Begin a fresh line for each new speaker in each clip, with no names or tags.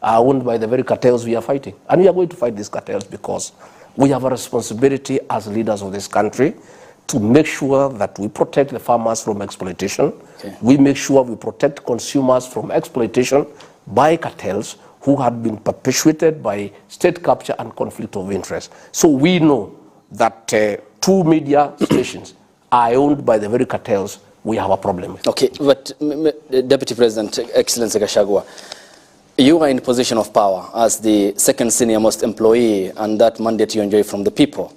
are owned by the very cartels we are fighting. And we are going to fight these cartels because we have a responsibility as leaders of this country to make sure that we protect the farmers from exploitation. Okay. We make sure we protect consumers from exploitation by cartels who had been perpetuated by state capture and conflict of interest. So we know that 2 media stations are owned by the very cartels we have a problem with.
Okay, but Deputy President, Excellency Gachagua, you are in position of power as the second senior most employee, and that mandate you enjoy from the people.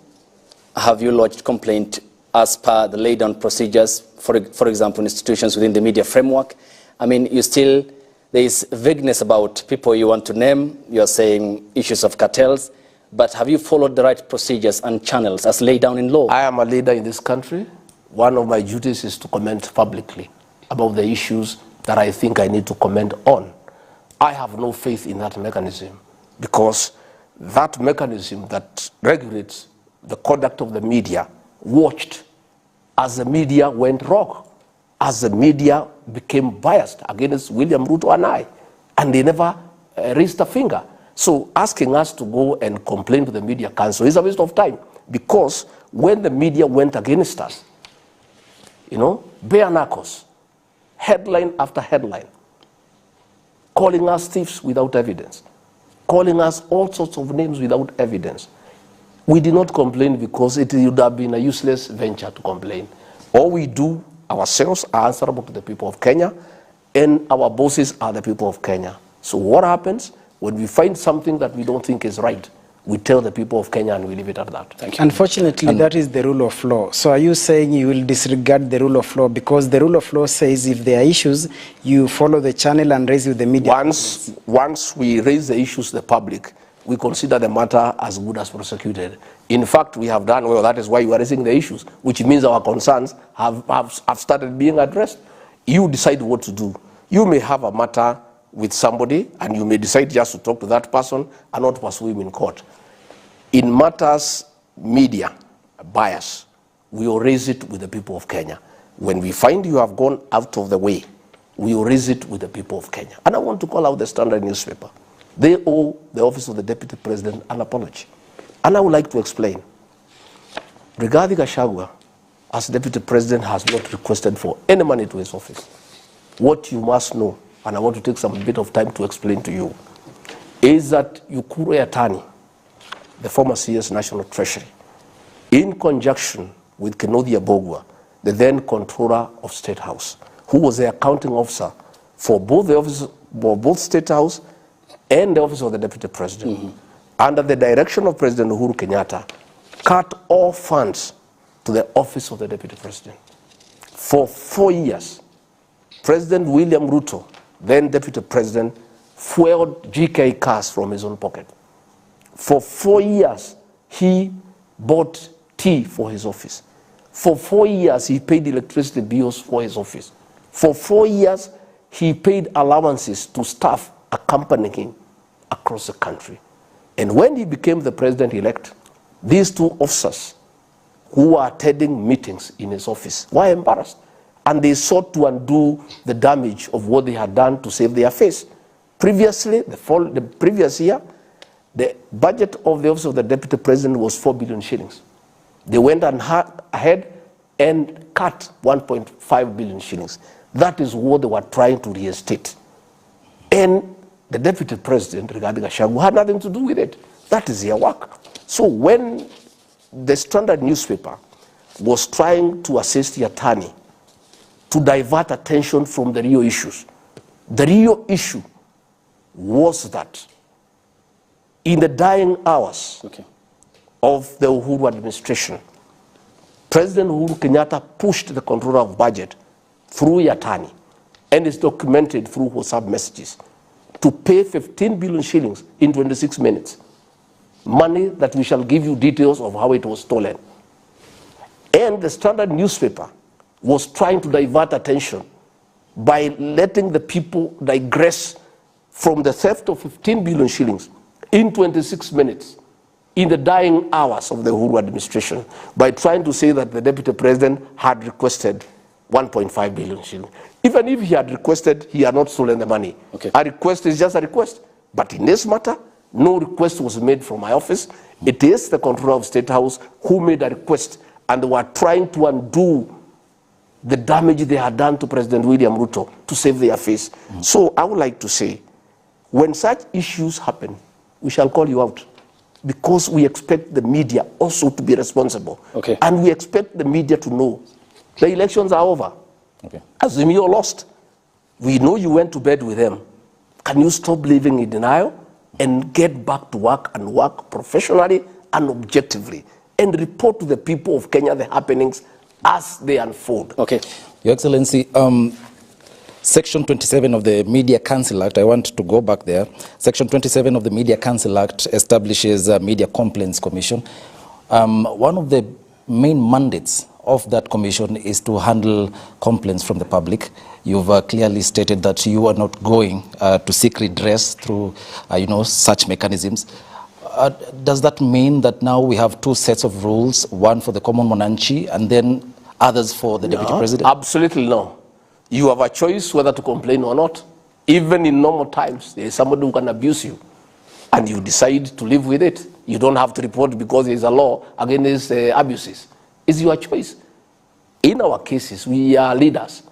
Have you lodged complaint as per the laid down procedures, for example, institutions within the media framework? I mean, there is vagueness about people you want to name. You're saying issues of cartels, but have you followed the right procedures and channels as laid down in law?
I am a leader in this country. One of my duties is to comment publicly about the issues that I think I need to comment on. I have no faith in that mechanism because that mechanism that regulates the conduct of the media watched as the media went rogue, as the media became biased against William Ruto and I, and they never raised a finger. So asking us to go and complain to the Media Council is a waste of time, because when the media went against us, bare knuckles, headline after headline, calling us thieves without evidence, calling us all sorts of names without evidence. We did not complain because it would have been a useless venture to complain. All we do ourselves are answerable to the people of Kenya, and our bosses are the people of Kenya. So what happens when we find something that we don't think is right? We tell the people of Kenya and we leave it at that.
Thank you. Unfortunately, that is the rule of law. So are you saying you will disregard the rule of law? Because the rule of law says if there are issues, you follow the channel and raise with the media.
Once we raise the issues to the public, we consider the matter as good as prosecuted. In fact, we have done well. That is why you are raising the issues, which means our concerns have started being addressed. You decide what to do. You may have a matter with somebody, and you may decide just to talk to that person and not pursue him in court. In matters media bias, we will raise it with the people of Kenya. When we find you have gone out of the way, we will raise it with the people of Kenya. And I want to call out the Standard newspaper. They owe the office of the Deputy President an apology. And I would like to explain. Regarding Gachagua, as Deputy President, has not requested for any money to his office. What you must know, and I want to take some bit of time to explain to you, is that Ukuru Yatani, the former CS National Treasury, in conjunction with Kennedy Abogwa, the then Controller of State House, who was the accounting officer for both the office, both State House and the office of the Deputy President, under the direction of President Uhuru Kenyatta, cut all funds to the office of the Deputy President. For 4 years, President William Ruto, then Deputy President, fueled GK cars from his own pocket. For 4 years, he bought tea for his office. For 4 years, he paid electricity bills for his office. For 4 years, he paid allowances to staff accompanying him across the country. And when he became the president-elect, these 2 officers who were attending meetings in his office were embarrassed, and they sought to undo the damage of what they had done to save their face. Previously, the previous year, the budget of the office of the Deputy President was 4 billion shillings. They went ahead and cut 1.5 billion shillings. That is what they were trying to reinstate. And the Deputy President, regarding Gachagua, had nothing to do with it. That is their work. So when the Standard newspaper was trying to assist the attorney to divert attention from the real issues, the real issue was that in the dying hours of the Uhuru administration, President Uhuru Kenyatta pushed the controller of budget through Yatani, and is documented through WhatsApp messages, to pay 15 billion shillings in 26 minutes. Money that we shall give you details of how it was stolen. And the Standard newspaper was trying to divert attention by letting the people digress from the theft of 15 billion shillings in 26 minutes in the dying hours of the Uhuru administration, by trying to say that the Deputy President had requested 1.5 billion shillings. Even if he had requested, he had not stolen the money. A request is just a request. But in this matter, no request was made from my office. It is the Controller of State House who made a request, and they were trying to undo the damage they had done to President William Ruto to save their face. So I would like to say, when such issues happen, we shall call you out, because we expect the media also to be responsible.
Okay.
And we expect the media to know the elections are over.
Okay.
Azimio lost. We know you went to bed with them. Can you stop living in denial and get back to work and work professionally and objectively and report to the people of Kenya the happenings as they unfold?
Okay.
Your Excellency, Section 27 of the Media Council Act, I want to go back there. Section 27 of the Media Council Act establishes a Media Complaints Commission. One of the main mandates of that commission is to handle complaints from the public. You've clearly stated that you are not going to seek redress through, such mechanisms. Does that mean that now we have two sets of rules, one for the common Mwananchi and then others for the Deputy President?
Absolutely no. You have a choice whether to complain or not. Even in normal times, there is somebody who can abuse you, and you decide to live with it. You don't have to report because there is a law against abuses. It's your choice. In our cases, we are leaders.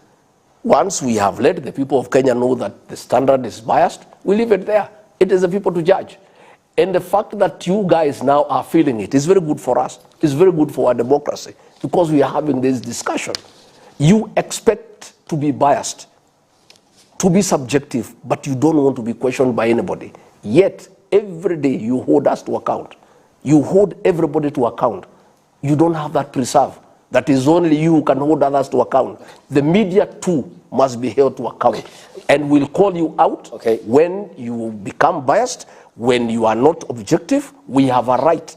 Once we have let the people of Kenya know that the standard is biased, we leave it there. It is the people to judge. And the fact that you guys now are feeling it is very good for us. It's very good for our democracy, because we are having this discussion. You expect to be biased, to be subjective, but you don't want to be questioned by anybody. Yet, every day you hold us to account. You hold everybody to account. You don't have that preserve. That is only you who can hold others to account. The media too must be held to account. And we'll call you out when you become biased, when you are not objective. We have a right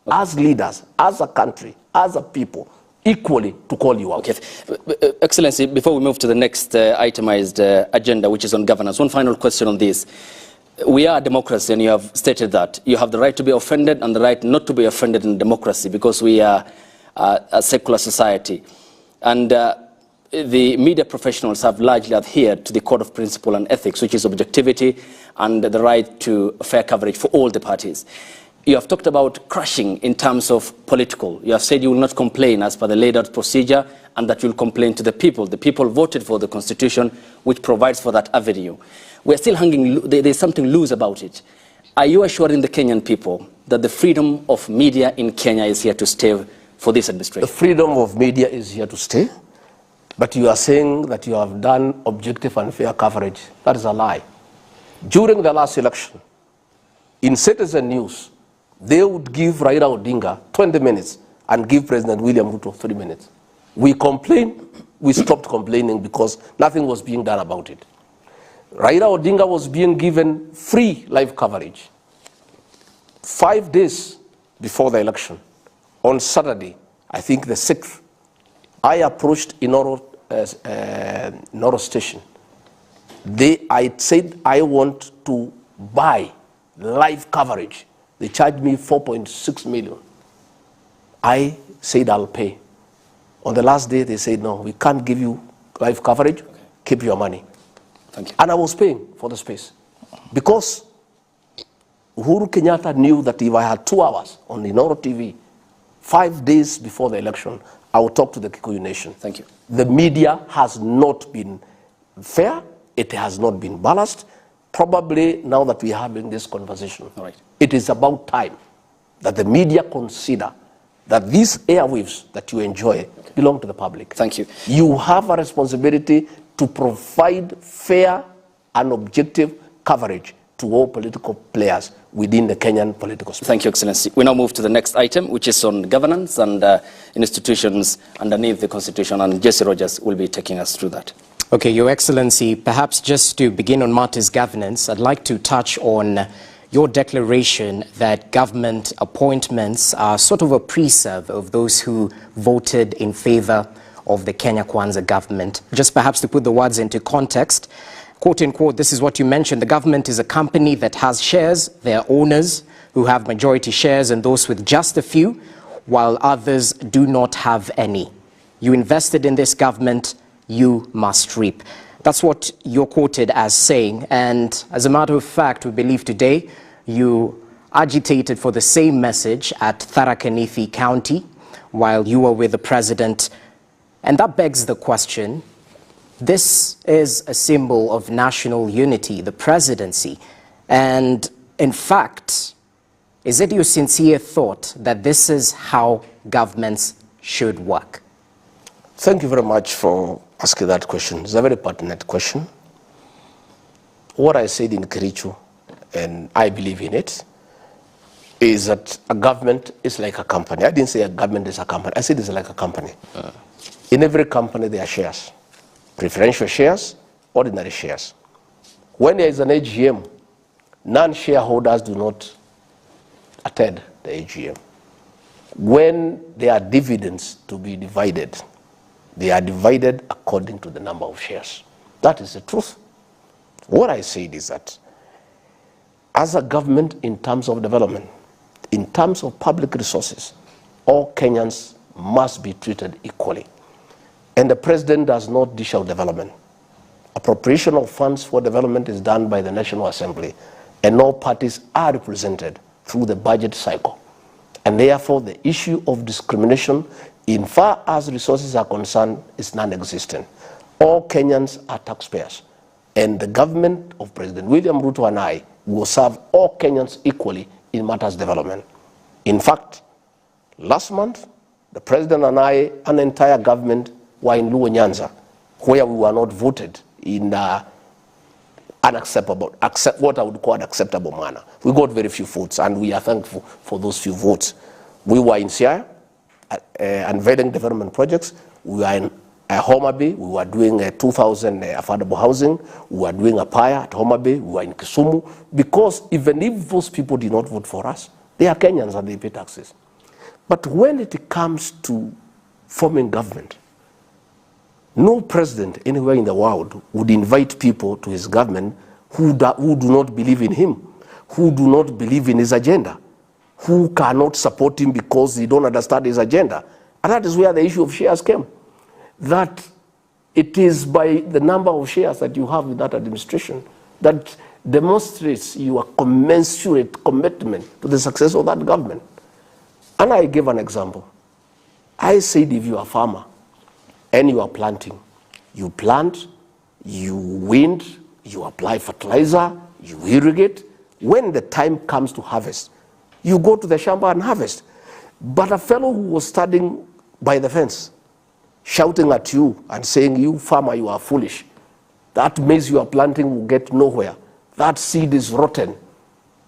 as leaders, as a country, as a people, equally to call you out.
Okay. Excellency, before we move to the next itemized agenda, which is on governance, one final question on this. We are a democracy, and you have stated that. You have the right to be offended and the right not to be offended in democracy, because we are a secular society. And the media professionals have largely adhered to the code of principle and ethics, which is objectivity and the right to fair coverage for all the parties. You have talked about crushing in terms of political. You have said you will not complain as per the laid out procedure, and that you will complain to the people. The people voted for the constitution, which provides for that avenue. We're still hanging, there's something loose about it. Are you assuring the Kenyan people that the freedom of media in Kenya is here to stay for this administration?
The freedom of media is here to stay, but you are saying that you have done objective and fair coverage. That is a lie. During the last election, in Citizen News, they would give Raila Odinga 20 minutes and give President William Ruto 3 minutes. We complained, we stopped complaining because nothing was being done about it. Raila Odinga was being given free live coverage. 5 days before the election, on Saturday, I think the 6th, I approached Inoro Station. I said I want to buy live coverage. They charged me 4.6 million. I said I'll pay. On the last day, they said, no, we can't give you live coverage. Keep your money.
Thank you.
And I was paying for the space. Because Uhuru Kenyatta knew that if I had 2 hours on Inoro TV, 5 days before the election, I would talk to the Kikuyu nation.
Thank you.
The media has not been fair. It has not been balanced. Probably now that we are having this conversation, it is about time that the media consider that these airwaves that you enjoy belong to the public.
Thank you.
You have a responsibility to provide fair and objective coverage to all political players within the Kenyan political space.
Thank you, Excellency. We now move to the next item, which is on governance and institutions underneath the Constitution, and Jesse Rogers will be taking us through that.
Okay, Your Excellency, perhaps just to begin on matters governance, I'd like to touch on your declaration that government appointments are sort of a preserve of those who voted in favor of the Kenya Kwanza government. Just perhaps to put the words into context, quote unquote, this is what you mentioned: the government is a company that has shares, their owners who have majority shares and those with just a few, while others do not have any. You invested in this government, you must reap. That's what you're quoted as saying. And as a matter of fact, we believe today you agitated for the same message at Tharaka Nithi County while you were with the president. And that begs the question, this is a symbol of national unity, the presidency. And in fact, is it your sincere thought that this is how governments should work?
Thank you very much for asking that question. It's a very pertinent question. What I said in Kericho, and I believe in it, is that a government is like a company. I didn't say a government is a company. I said it's like a company. In every company, there are shares. Preferential shares, ordinary shares. When there is an AGM, non-shareholders do not attend the AGM. When there are dividends to be divided, they are divided according to the number of shares. That is the truth. What I said is that as a government, in terms of development, in terms of public resources, all Kenyans must be treated equally. And the president does not dish out development. Appropriation of funds for development is done by the National Assembly, and all parties are represented through the budget cycle. And therefore, the issue of discrimination, in far as resources are concerned, is non-existent. All Kenyans are taxpayers, and the government of President William Ruto and I will serve all Kenyans equally in matters development. In fact, last month, the president and I, an entire government, were in Luo Nyanza, where we were not voted in what I would call an acceptable manner. We got very few votes, and we are thankful for those few votes. We were in Siaya, unveiling development projects. We were in Homa Bay. We were doing 2,000 affordable housing. We were doing a PIA at Homa Bay. We were in Kisumu. Because even if those people did not vote for us, they are Kenyans and they pay taxes. But when it comes to forming government, no president anywhere in the world would invite people to his government who do not believe in him, who do not believe in his agenda, who cannot support him because they don't understand his agenda. And that is where the issue of shares came. That it is by the number of shares that you have in that administration that demonstrates your commensurate commitment to the success of that government. And I gave an example. I said if you are a farmer, and you are planting. You plant, you wind, you apply fertilizer, you irrigate. When the time comes to harvest, you go to the shamba and harvest. But a fellow who was standing by the fence, shouting at you and saying, you farmer, you are foolish. That maize you are planting will get nowhere. That seed is rotten.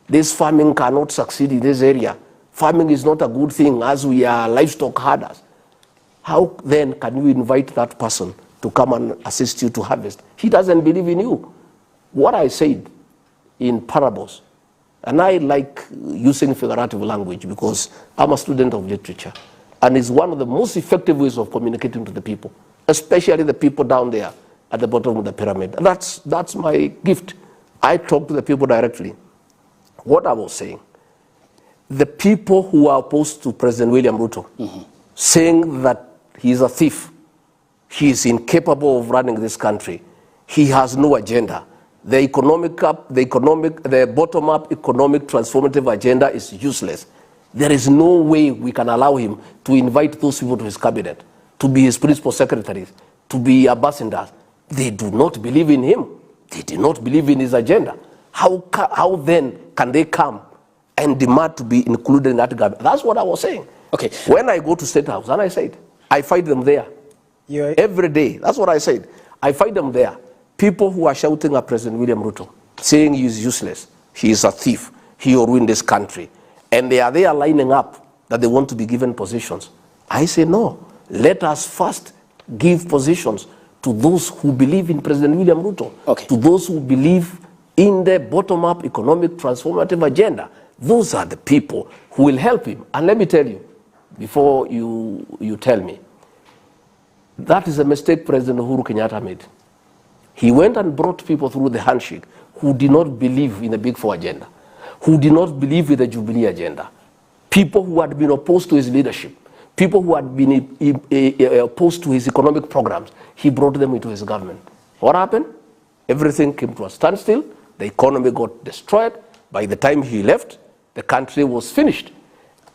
This farming cannot succeed in this area. Farming is not a good thing as we are livestock herders. How then can you invite that person to come and assist you to harvest? He doesn't believe in you. What I said in parables, and I like using figurative language because I'm a student of literature, and it's one of the most effective ways of communicating to the people, especially the people down there at the bottom of the pyramid. And that's my gift. I talk to the people directly. What I was saying, the people who are opposed to President William Ruto, saying that he is a thief, he is incapable of running this country, he has no agenda, the bottom-up economic transformative agenda is useless. There is no way we can allow him to invite those people to his cabinet, to be his principal secretaries, to be ambassadors. They do not believe in him. They do not believe in his agenda. How then can they come and demand to be included in that government? That's what I was saying.
Okay.
When I go to State House, and I said, I fight them there. Every day. That's what I said. I fight them there. People who are shouting at President William Ruto, saying he is useless, he is a thief, he will ruin this country. And they are lining up that they want to be given positions. I say no. Let us first give positions to those who believe in President William Ruto, to those who believe in the bottom-up economic transformative agenda. Those are the people who will help him. And let me tell you, before you tell me, that is a mistake President Uhuru Kenyatta made. He went and brought people through the handshake who did not believe in the Big Four agenda, who did not believe in the Jubilee agenda, people who had been opposed to his leadership, people who had been opposed to his economic programs. He brought them into his government. What happened? Everything came to a standstill. The economy got destroyed. By the time he left, the country was finished.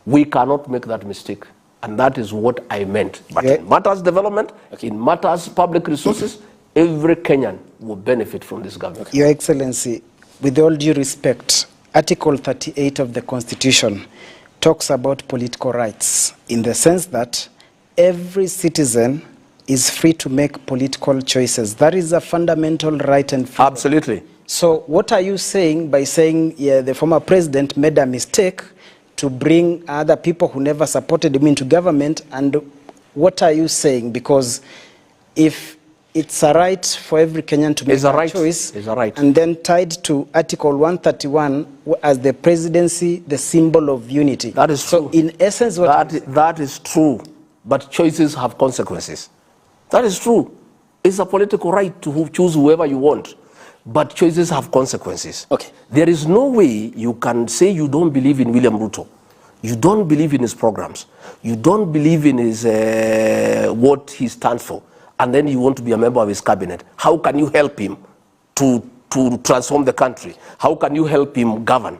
We cannot make that mistake. And that is what I meant. But in matters development, in matters public resources, every Kenyan will benefit from this government.
Your Excellency, with all due respect, Article 38 of the Constitution talks about political rights in the sense that every citizen is free to make political choices. That is a fundamental right and freedom.
Absolutely.
So what are you saying by saying the former president made a mistake to bring other people who never supported him into government? And what are you saying? Because if it's a right for every Kenyan to make a choice,
it's a right.
And then tied to Article 131 as the presidency, the symbol of unity.
That is true.
So in essence,
that is true. But choices have consequences. That is true. It's a political right to choose whoever you want. But choices have consequences.
Okay.
There is no way you can say you don't believe in William Ruto. You don't believe in his programs. You don't believe in his what he stands for. And then you want to be a member of his cabinet. How can you help him to transform the country? How can you help him govern?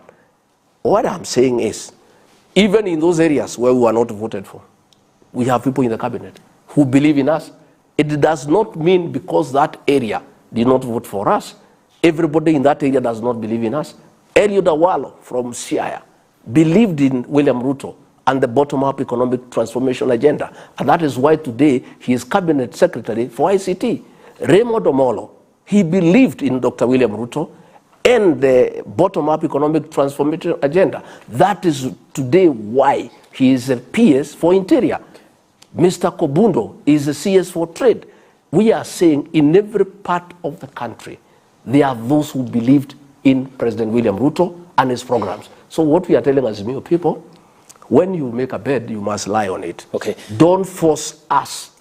What I'm saying is, even in those areas where we are not voted for, we have people in the cabinet who believe in us. It does not mean because that area did not vote for us, everybody in that area does not believe in us. Eliud Awalo from Siaya believed in William Ruto and the bottom-up economic transformation agenda. And that is why today he is cabinet secretary for ICT. Raymond Omolo, he believed in Dr. William Ruto and the bottom-up economic transformation agenda. That is today why he is a PS for Interior. Mr. Kobundo is a CS for Trade. We are saying in every part of the country, there are those who believed in President William Ruto and his programs. So what we are telling Azimio people, when you make a bed, you must lie on it.
Okay.
Don't force us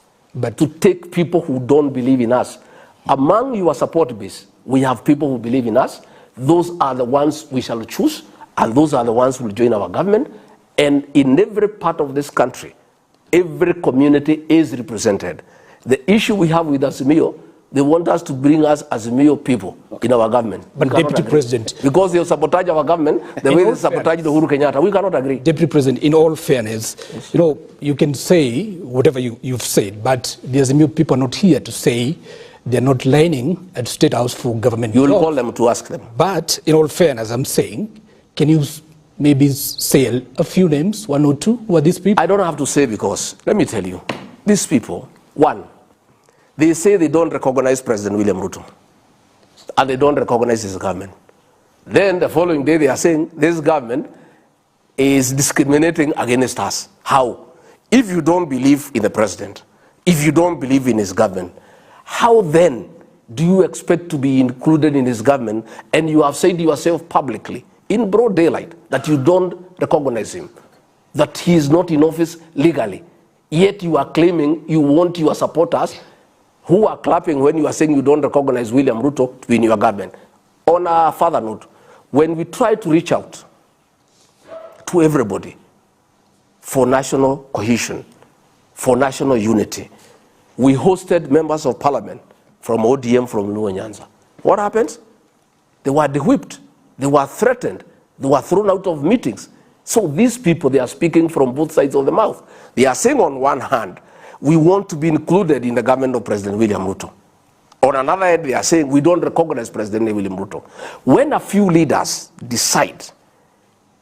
to take people who don't believe in us. Among your support base, we have people who believe in us. Those are the ones we shall choose, and those are the ones who will join our government. And in every part of this country, every community is represented. The issue we have with Azimio, they want us to bring us Azimio people in our government.
But Deputy President...
Because they sabotage our government, the way they sabotage the Uhuru Kenyatta, we cannot agree.
Deputy President, in all fairness, you know, you can say whatever you've said, but the Azimio people are not here to say they're not lining at State House for government.
You will call them to ask them.
But in all fairness, I'm saying, can you maybe say a few names, one or two, who are these people?
I don't have to say because, let me tell you, these people, one, they say they don't recognize President William Ruto and they don't recognize his government. Then the following day they are saying this government is discriminating against us. How? If you don't believe in the president, if you don't believe in his government, how then do you expect to be included in his government and you have said yourself publicly in broad daylight that you don't recognize him, that he is not in office legally, yet you are claiming you want your supporters who are clapping when you are saying you don't recognize William Ruto to be in your government. On a further note, when we try to reach out to everybody for national cohesion, for national unity, we hosted members of parliament from ODM, from Luo Nyanza. What happens? They were de-whipped, they were threatened, they were thrown out of meetings. So these people, they are speaking from both sides of the mouth. They are saying on one hand, we want to be included in the government of President William Ruto. On another hand, they are saying we don't recognize President William Ruto. When a few leaders decide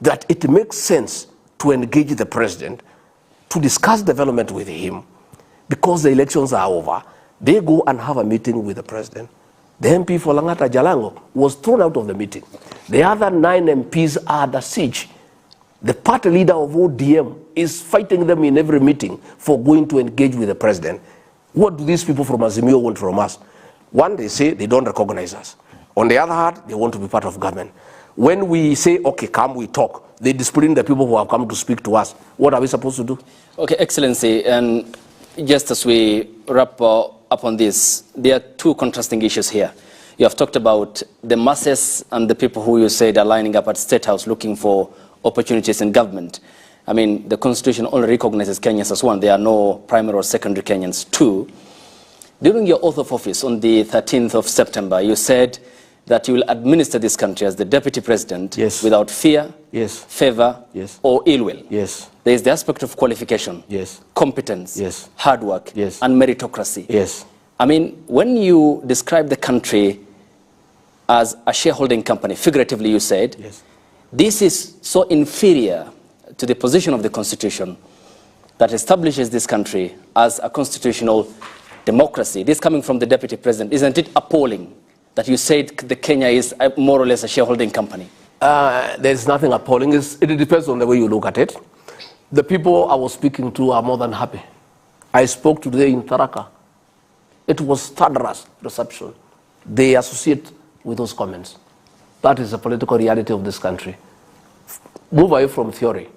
that it makes sense to engage the president, to discuss development with him, because the elections are over, they go and have a meeting with the president. The MP for Langata Jalango was thrown out of the meeting. The other 9 MPs are under siege. The party leader of ODM is fighting them in every meeting for going to engage with the president. What do these people from Azimio want from us? One, they say they don't recognize us. On the other hand, they want to be part of government. When we say, okay, come, we talk, they discipline the people who have come to speak to us. What are we supposed to do?
Okay, Excellency, and just as we wrap up on this, there are two contrasting issues here. You have talked about the masses and the people who you said are lining up at State House looking for opportunities in government. I mean, the Constitution only recognizes Kenyans as one. There are no primary or secondary Kenyans. Two, During your oath of office on the 13th of September, you said that you will administer this country as the deputy president
Yes.
without fear,
Yes.
favor,
Yes.
or ill will.
Yes.
There is the aspect of qualification,
Yes.
competence,
Yes.
hard work,
Yes.
and meritocracy.
Yes.
I mean, when you describe the country as a shareholding company, figuratively you said,
Yes.
this is so inferior to the position of the Constitution that establishes this country as a constitutional democracy. This coming from the Deputy President, isn't it appalling that you said the Kenya is more or less a shareholding company?
There's nothing appalling. It depends on the way you look at it. The people I was speaking to are more than happy. I spoke today in Tharaka. It was thunderous reception. They associate with those comments. That is the political reality of this country. Move away from theory.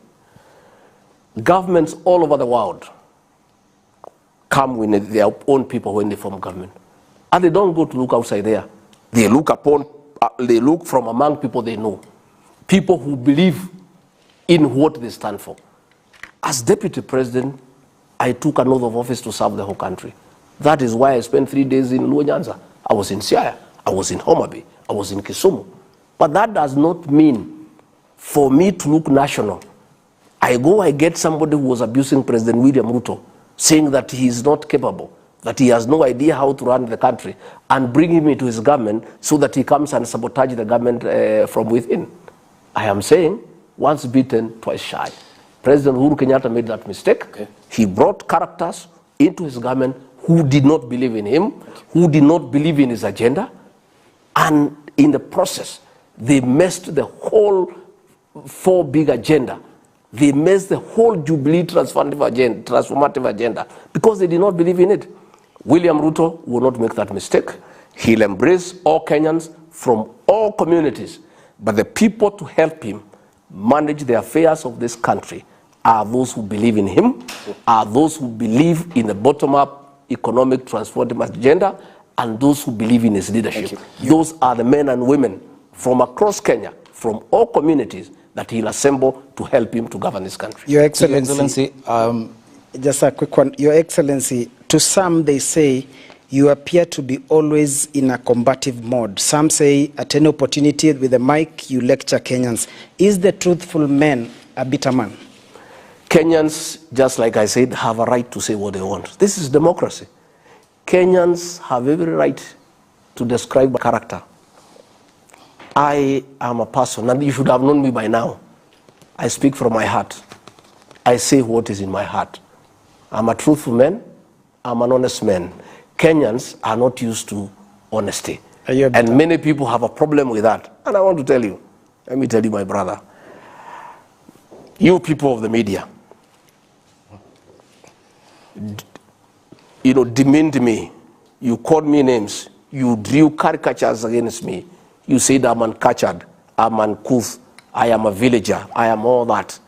Governments all over the world come with their own people when they form government. And they don't go to look outside there. They look from among people they know. People who believe in what they stand for. As deputy president, I took an oath of office to serve the whole country. That is why I spent 3 days in Luo Nyanza. I was in Siaya. I was in Homa Bay. I was in Kisumu. But that does not mean for me to look national. I get somebody who was abusing President William Ruto, saying that he is not capable, that he has no idea how to run the country, and bring him into his government so that he comes and sabotage the government from within. I am saying, once bitten, twice shy. President Uhuru Kenyatta made that mistake.
Okay.
He brought characters into his government who did not believe in him, who did not believe in his agenda, and in the process, they messed the whole 4 big agenda. They messed the whole Jubilee transformative agenda because they did not believe in it. William Ruto will not make that mistake. He'll embrace all Kenyans from all communities, but the people to help him manage the affairs of this country are those who believe in him, are those who believe in the bottom-up economic transformative agenda, and those who believe in his leadership. Those are the men and women from across Kenya, from all communities, that he'll assemble to help him to govern this country.
Your Excellency, just a quick one. Your Excellency, to some they say you appear to be always in a combative mode. Some say at any opportunity with a mic you lecture Kenyans. Is the truthful man a bitter man?
Kenyans, just like I said, have a right to say what they want. This is democracy. Kenyans have every right to describe character. I am a person, and you should have known me by now. I speak from my heart. I say what is in my heart. I'm a truthful man. I'm an honest man. Kenyans are not used to honesty. And many people have a problem with that. And I want to tell you, let me tell you, my brother, you people of the media, demeaned me. You called me names. You drew caricatures against me. You said I'm uncatchered, I'm uncouth, I am a villager, I am all that.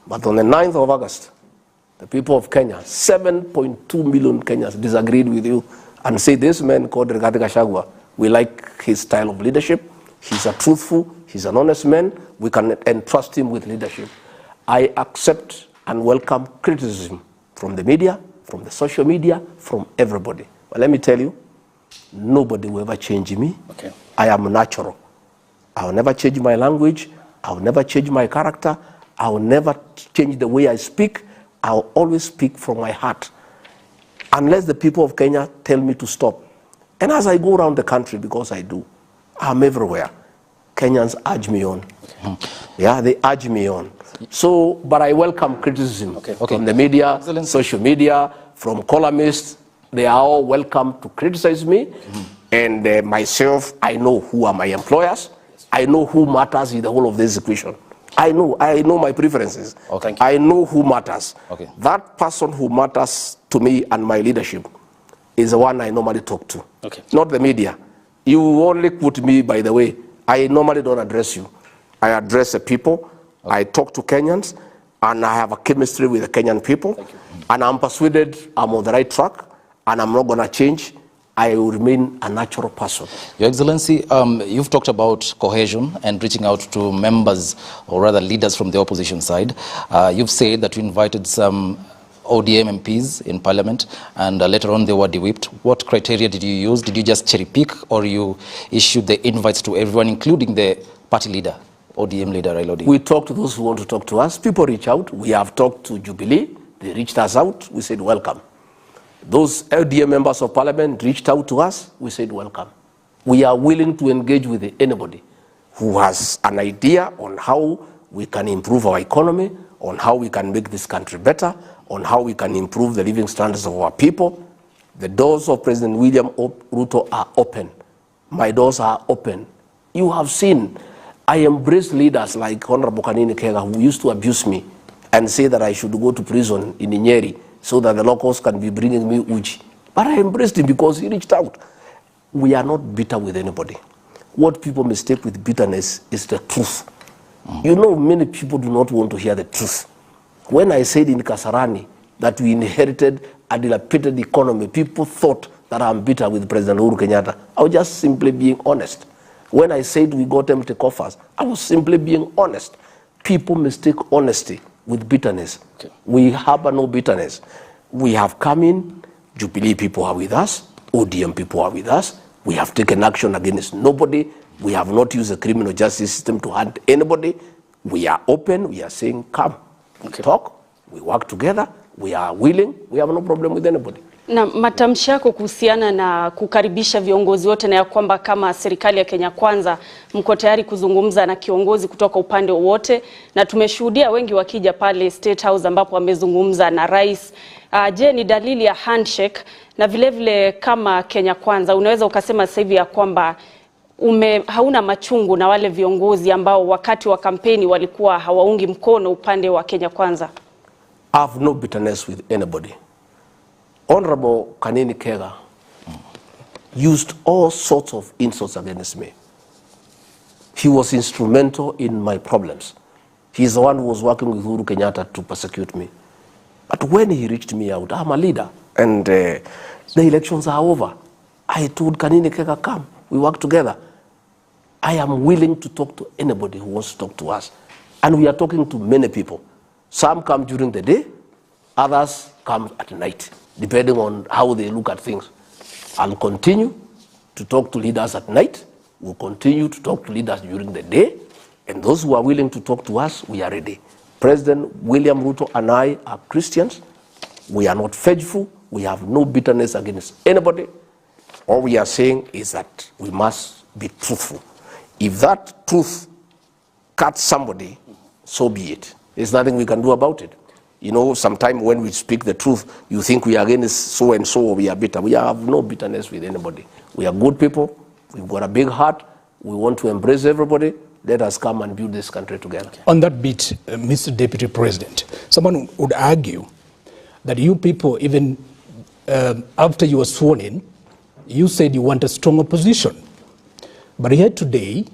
But on the 9th of August, the people of Kenya, 7.2 million Kenyans disagreed with you and say this man called Gachagua'S, we like his style of leadership, he's a truthful, he's an honest man, we can entrust him with leadership. I accept and welcome criticism from the media, from the social media, from everybody. But let me tell you, nobody will ever change me.
Okay.
I am natural. I will never change my language. I will never change my character. I will never change the way I speak. I will always speak from my heart. Unless the people of Kenya tell me to stop. And as I go around the country, because I do, I'm everywhere. Kenyans urge me on. Yeah, they urge me on. So, but I welcome criticism from the media, social media, from columnists. They are all welcome to criticize me. And myself, I know who are my employers. I know who matters in the whole of this equation. I know my preferences. I know who matters. That person who matters to me and my leadership is the one I normally talk to. Not the media. You only quote me, by the way. I normally don't address you. I address the people. I talk to Kenyans. And I have a chemistry with the Kenyan people. And I'm persuaded I'm on the right track. And I'm not going to change. I will remain a natural person.
Your Excellency, you've talked about cohesion and reaching out to members, or rather leaders from the opposition side. You've said that you invited some ODM MPs in parliament, and later on they were de-whipped. What criteria did you use? Did you just cherry pick, or you issued the invites to everyone, including the party leader, ODM leader Raila Odinga?
We talk to those who want to talk to us. People reach out. We have talked to Jubilee. They reached us out. We said welcome. Those ODM members of parliament reached out to us. We said welcome. We are willing to engage with anybody who has an idea on how we can improve our economy, on how we can make this country better, on how we can improve the living standards of our people. The doors of President William Ruto are open. My doors are open. You have seen, I embrace leaders like Honorable Kanini Kega, who used to abuse me and say that I should go to prison in Nyeri so that the locals can be bringing me uji. But I embraced him because he reached out. We are not bitter with anybody. What people mistake with bitterness is the truth. You know, many people do not want to hear the truth. When I said in Kasarani that we inherited a dilapidated economy, people thought that I'm bitter with President Uhuru Kenyatta. I was just simply being honest. When I said we got empty coffers, I was simply being honest. People mistake honesty with bitterness. Okay. We harbor no bitterness. We have come in, Jubilee people are with us, ODM people are with us. We have taken action against nobody. We have not used the criminal justice system to hunt anybody. We are open. We are saying, come, we talk, we work together, we are willing, we have no problem with anybody.
Na matamshi yako kuhusiana na kukaribisha viongozi wote, na ya kwamba kama serikali ya Kenya Kwanza mko tayari kuzungumza na kiongozi kutoka upande wote, na tumeshuhudia wengi wakija pale State House ambapo wamezungumza na rais. Je, ni dalili ya handshake? Na vile vile kama Kenya Kwanza unaweza ukasema sasa hivi ya kwamba hauna machungu na wale viongozi ambao wakati wa kampeni walikuwa hawaungi mkono upande wa Kenya Kwanza?
I have no bitterness with anybody. Honorable Kanini Kega used all sorts of insults against me. He was instrumental in my problems. He is the one who was working with Uhuru Kenyatta to persecute me. But when he reached me out, I'm a leader, and the elections are over. I told Kanini Kega, come, we work together. I am willing to talk to anybody who wants to talk to us. And we are talking to many people. Some come during the day, others come at night, depending on how they look at things. I'll continue to talk to leaders at night. We'll continue to talk to leaders during the day. And those who are willing to talk to us, we are ready. President William Ruto and I are Christians. We are not faithful. We have no bitterness against anybody. All we are saying is that we must be truthful. If that truth cuts somebody, so be it. There's nothing we can do about it. You know, sometimes when we speak the truth, you think we are against so and so, or we are bitter. We have no bitterness with anybody. We are good people. We've got a big heart. We want to embrace everybody. Let us come and build this country together.
On that bit, Mr. Deputy President, someone would argue that you people, even after you were sworn in, you said you want a strong opposition. But here today,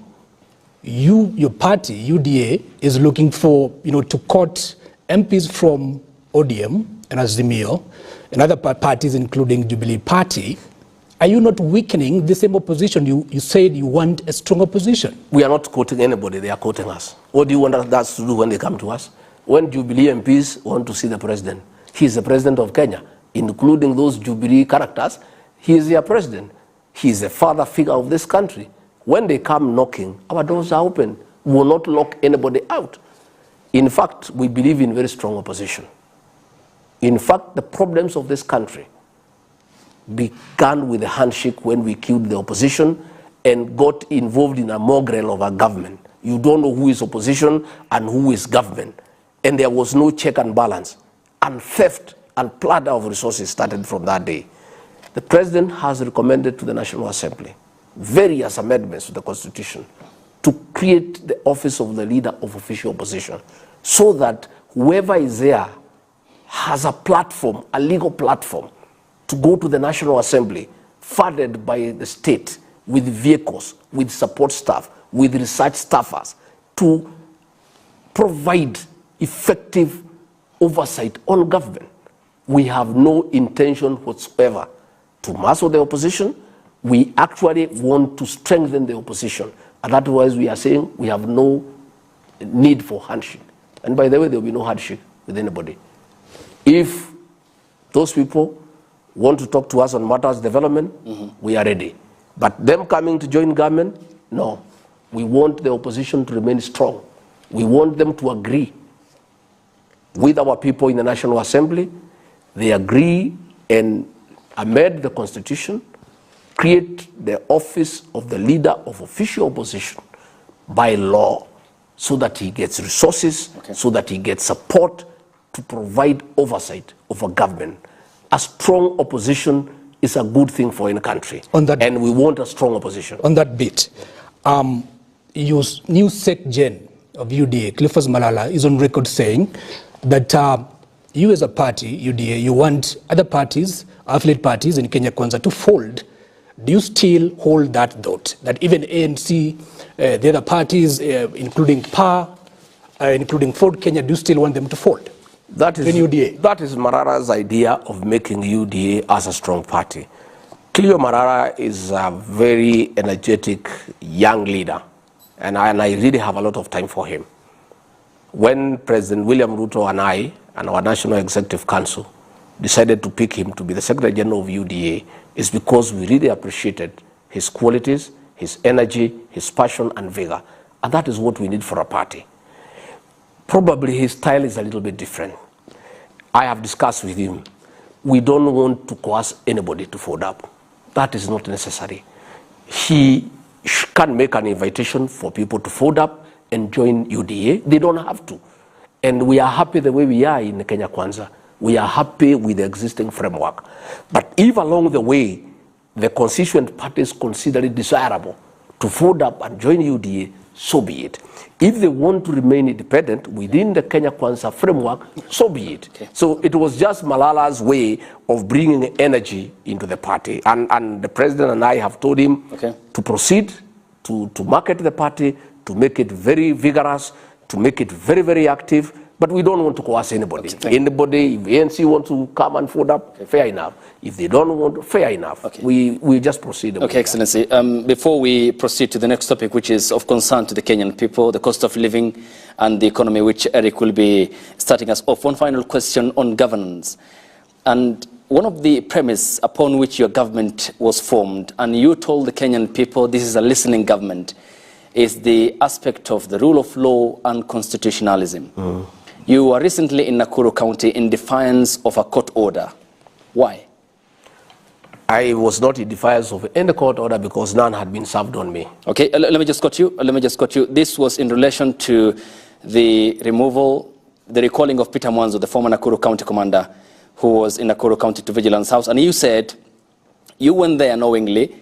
your party, UDA, is looking for, to cut MPs from ODM and Azimio and other parties, including Jubilee Party. Are you not weakening the same opposition? You said you want a strong opposition.
We are not quoting anybody, they are quoting us. What do you want us to do when they come to us? When Jubilee MPs want to see the president, he is the president of Kenya, including those Jubilee characters, he is their president. He is the father figure of this country. When they come knocking, our doors are open. We will not lock anybody out. In fact, we believe in very strong opposition. In fact, the problems of this country began with a handshake when we killed the opposition and got involved in a mongrel of a government. You don't know who is opposition and who is government. And there was no check and balance. And theft and plunder of resources started from that day. The president has recommended to the National Assembly various amendments to the Constitution to create the office of the leader of official opposition, so that whoever is there has a platform, a legal platform, to go to the National Assembly, funded by the state, with vehicles, with support staff, with research staffers, to provide effective oversight on government. We have no intention whatsoever to muscle the opposition. We actually want to strengthen the opposition. And otherwise we are saying we have no need for handshake. And by the way, there will be no handshake with anybody. If those people want to talk to us on matters development, we are ready. But them coming to join government, no. We want the opposition to remain strong. We want them to agree with our people in the National Assembly. They agree and amend the Constitution, create the office of the leader of official opposition by law, so that he gets resources, so that he gets support to provide oversight of a government. A strong opposition is a good thing for any country, and we want a strong opposition.
On that bit, your new SecGen of UDA, Cleophas Malala, is on record saying that you as a party, UDA, you want other parties, affiliate parties in Kenya Kwanza to fold. Do you still hold that thought, that even ANC, the other parties, including PA, including Ford Kenya, do you still want them to fold?
That is Malala's idea of making UDA as a strong party. Cleo Malala is a very energetic young leader, and I really have a lot of time for him. When President William Ruto and I and our National Executive Council decided to pick him to be the Secretary General of UDA, is because we really appreciated his qualities, his energy, his passion and vigor. And that is what we need for a party. Probably his style is a little bit different. I have discussed with him. We don't want to coerce anybody to fold up. That is not necessary. He can make an invitation for people to fold up and join UDA. They don't have to. And we are happy the way we are in Kenya Kwanza. We are happy with the existing framework. But if along the way, the constituent parties consider it desirable to fold up and join UDA, so be it. If they want to remain independent within the Kenya Kwanza framework, so be it. Okay. So it was just Malala's way of bringing energy into the party. And the president and I have told him to proceed, to market the party, to make it very vigorous, to make it very, very active. But we don't want to coerce anybody. Anybody, if ANC want to come and fold up, fair enough. If they don't want, fair enough. We just proceed.
Okay, Excellency. Before we proceed to the next topic, which is of concern to the Kenyan people, the cost of living and the economy, which Eric will be starting us off. One final question on governance. And one of the premise upon which your government was formed, and you told the Kenyan people this is a listening government, is the aspect of the rule of law and constitutionalism. You were recently in Nakuru County in defiance of a court order. Why?
I was not in defiance of any court order because none had been served on me.
Okay, let me just cut you. This was in relation to the recalling of Peter Mwanzo, the former Nakuru County commander, who was in Nakuru County to Vigilance House. And you said you went there knowingly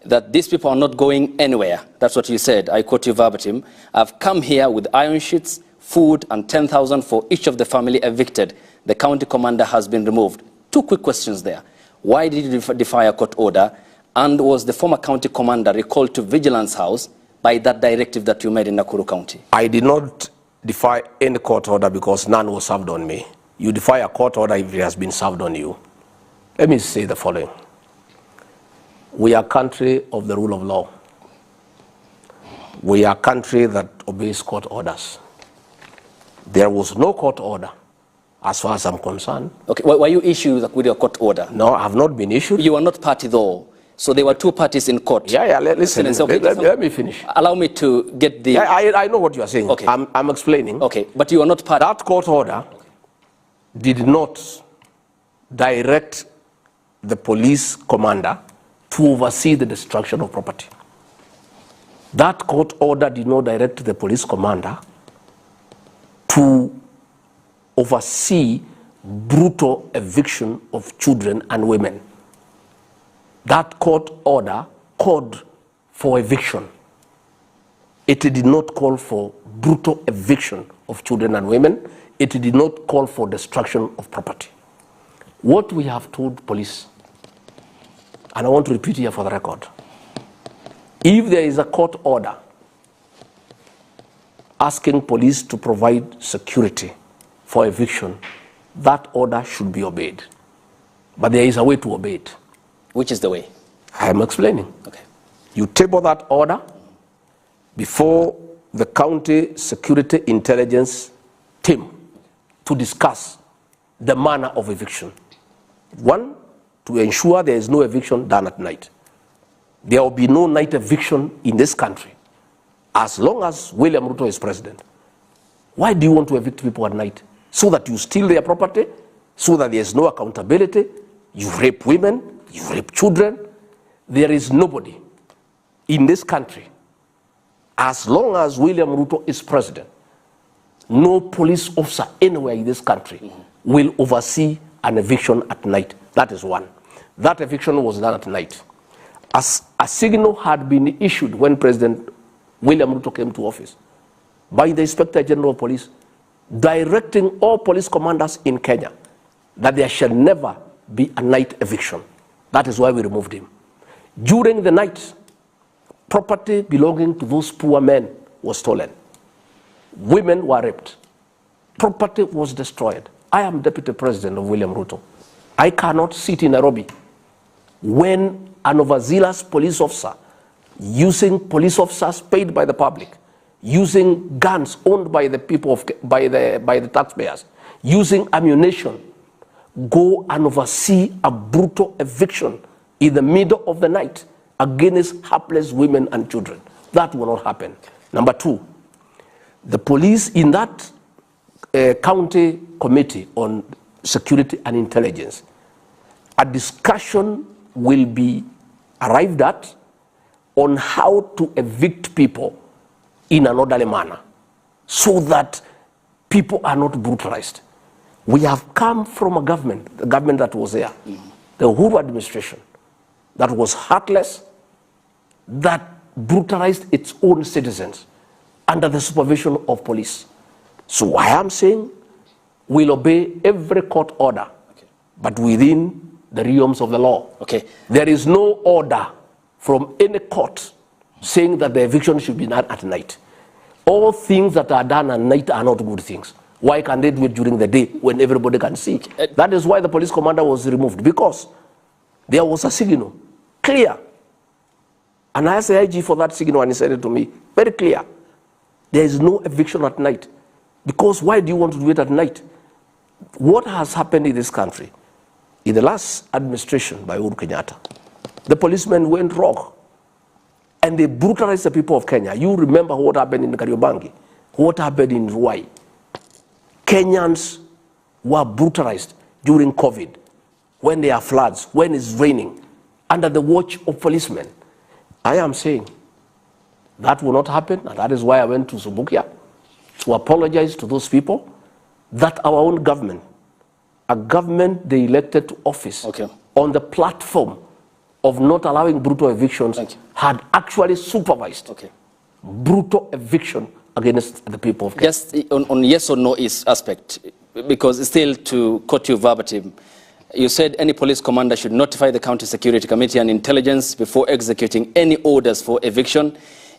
that these people are not going anywhere. That's what you said. I quote you verbatim. I've come here with iron sheets, food, and 10,000 for each of the family evicted. The county commander has been removed. Two quick questions there. Why did you defy a court order? And was the former county commander recalled to Vigilance House by that directive that you made in Nakuru County?
I did not defy any court order because none was served on me. You defy a court order if it has been served on you. Let me say the following. We are a country of the rule of law. We are a country that obeys court orders. There was no court order, as far as I'm concerned.
Okay, were you issued with your court order?
No, I have not been issued.
You were not party though. So there were two parties in court.
Yeah, listen, let me finish.
Allow me to get the...
I know what you are saying.
Okay.
I'm explaining.
Okay, but you are not party.
That court order did not direct the police commander to oversee the destruction of property. That court order did not direct the police commander to oversee brutal eviction of children and women. That court order called for eviction. It did not call for brutal eviction of children and women. It did not call for destruction of property. What we have told police, and I want to repeat here for the record, if there is a court order asking police to provide security for eviction, that order should be obeyed. But there is a way to obey it.
Which is the way?
I am explaining.
Okay.
You table that order before the county security intelligence team to discuss the manner of eviction. One, to ensure there is no eviction done at night. There will be no night eviction in this country as long as William Ruto is president. Why do you want to evict people at night? So that you steal their property, so that there is no accountability, you rape women, you rape children. There is nobody in this country, as long as William Ruto is president, no police officer anywhere in this country will oversee an eviction at night. That is one. That eviction was done at night. As a signal had been issued when President William Ruto came to office by the Inspector General of Police, directing all police commanders in Kenya that there shall never be a night eviction. That is why we removed him. During the night, property belonging to those poor men was stolen. Women were raped. Property was destroyed. I am Deputy President of William Ruto. I cannot sit in Nairobi when an overzealous police officer, using police officers paid by the public, using guns owned by the people by the taxpayers, using ammunition, go and oversee a brutal eviction in the middle of the night against helpless women and children. That will not happen. Number two, the police in that county committee on security and intelligence, a discussion will be arrived at on how to evict people in an orderly manner so that people are not brutalized. We have come from a government, the government that was there, the Uhuru administration, that was heartless, that brutalized its own citizens under the supervision of police. So I am saying we'll obey every court order, but within the realms of the law.
Okay.
There is no order from any court saying that the eviction should be done at night. All things that are done at night are not good things. Why can't they do it during the day when everybody can see? That is why the police commander was removed, because there was a signal, clear. And I asked the IG for that signal and he said it to me, very clear. There is no eviction at night. Because why do you want to do it at night? What has happened in this country? In the last administration by Uhuru Kenyatta, the policemen went rogue and they brutalized the people of Kenya. You remember what happened in Kariobangi, what happened in Ruai. Kenyans were brutalized during COVID, when there are floods, when it's raining, under the watch of policemen. I am saying that will not happen, and that is why I went to Subukia to apologize to those people that our own government, a government they elected to office on the platform of not allowing brutal evictions, had actually supervised brutal eviction against the people of Kenya.
Just on yes or no is aspect, because still to quote you verbatim, you said any police commander should notify the County Security Committee and Intelligence before executing any orders for eviction.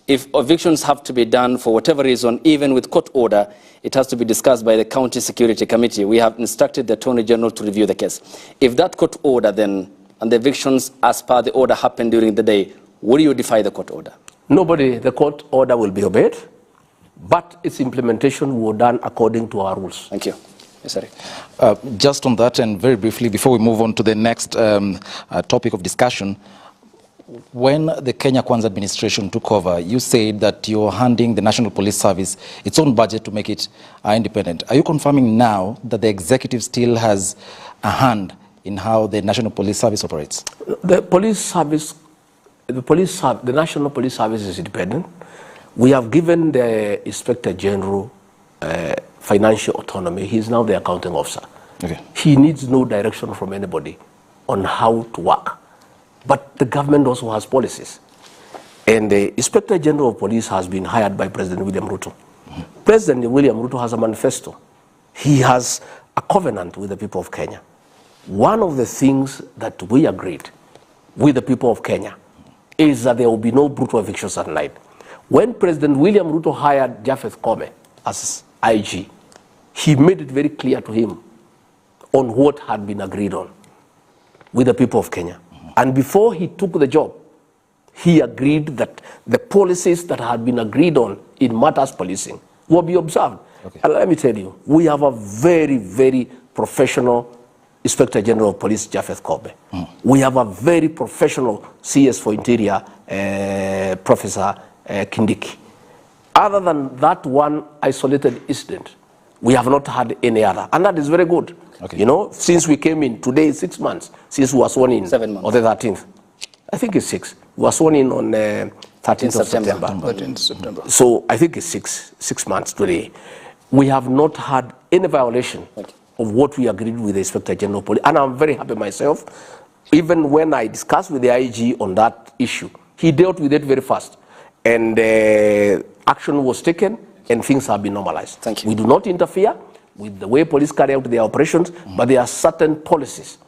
If evictions have to be done for whatever reason, even with court order, it has to be discussed by the County Security Committee. We have instructed the Attorney General to review the case. If that court order then, and the evictions as per the order happen during the day, will you defy the court order?
Nobody, the court order will be obeyed, but its implementation will be done according to our rules.
Thank you. Yes, sir.
Just on that, and very briefly, before we move on to the next topic of discussion, when the Kenya Kwanza administration took over, you said that you're handing the National Police Service its own budget to make it independent. Are you confirming now that the executive still has a hand in how the National Police Service operates?
The police service, the National Police Service is independent. We have given the Inspector General financial autonomy. He is now the accounting officer. He needs no direction from anybody on how to work. But the government also has policies. And the Inspector General of Police has been hired by President William Ruto. President William Ruto has a manifesto. He has a covenant with the people of Kenya. One of the things that we agreed with the people of Kenya is that there will be no brutal evictions at night. When President William Ruto hired Japheth Koome as IG, he made it very clear to him on what had been agreed on with the people of Kenya. And before he took the job, he agreed that the policies that had been agreed on in matters policing will be observed. And let me tell you, we have a very, very professional Inspector General of Police, Japheth Kobe. We have a very professional CS for Interior, Professor Kindiki. Other than that one isolated incident, we have not had any other. And that is very good.
Okay.
You know, since we came in, today is 6 months, since we were sworn in.
7 months.
On the 13th. I think it's 6. We were sworn in on 13th of September.
13th September.
So I think it's 6 months today. We have not had any violation of what we agreed with the Inspector General of Police. And I'm very happy myself. Even when I discussed with the IG on that issue, he dealt with it very fast. And action was taken and things have been normalized.
Thank you.
We do not interfere with the way police carry out their operations, but there are certain policies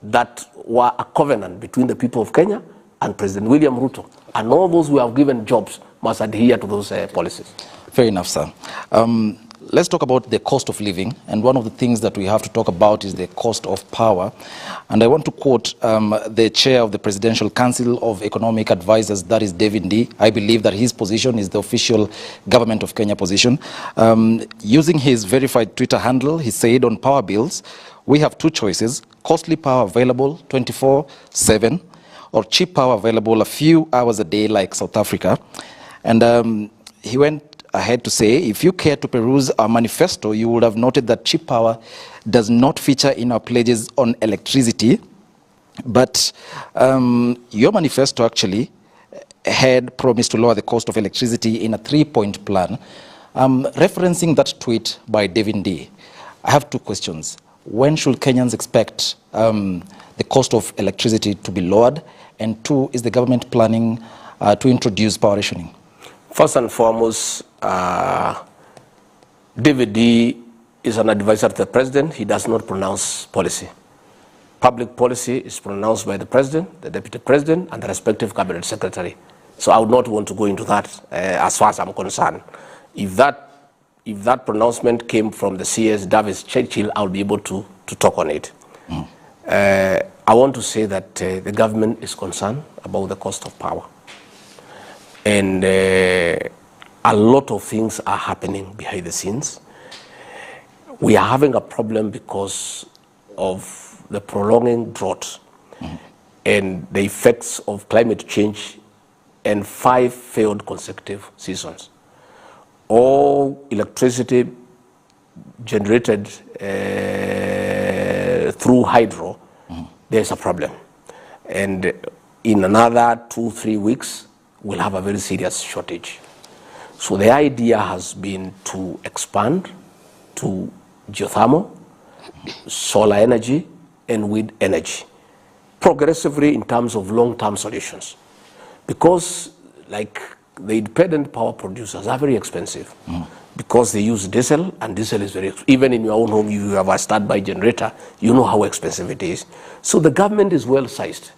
that were a covenant between the people of Kenya and President William Ruto. And all those who have given jobs must adhere to those policies.
Fair enough, sir. Let's talk about the cost of living. And one of the things that we have to talk about is the cost of power. And I want to quote the chair of the Presidential Council of Economic Advisors, that is David Ndii. I believe that his position is the official government of Kenya position. Using his verified Twitter handle, he said on power bills, we have two choices: costly power available 24/7 or cheap power available a few hours a day like South Africa. And he went ahead to say, if you care to peruse our manifesto, you would have noted that cheap power does not feature in our pledges on electricity. But your manifesto actually had promised to lower the cost of electricity in a 3-point plan. Referencing that tweet by David Ndii, I have two questions. When should Kenyans expect the cost of electricity to be lowered? And two, is the government planning to introduce power rationing?
First and foremost, David Ndii is an advisor to the president. He does not pronounce policy. Public policy is pronounced by the president, the deputy president, and the respective cabinet secretary. So I would not want to go into that as far as I'm concerned. If that pronouncement came from the CS Davis Churchill, I'll be able to talk on it. I want to say that the government is concerned about the cost of power. And a lot of things are happening behind the scenes. We are having a problem because of the prolonging drought and the effects of climate change and 5 failed consecutive seasons. All electricity generated through hydro, there's a problem. And in another 2-3 weeks, we'll have a very serious shortage. So the idea has been to expand to geothermal, solar energy, and wind energy, progressively in terms of long-term solutions. Because like the independent power producers are very expensive because they use diesel, and diesel is very, even in your own home, you have a standby generator, you know how expensive it is. So the government is well sized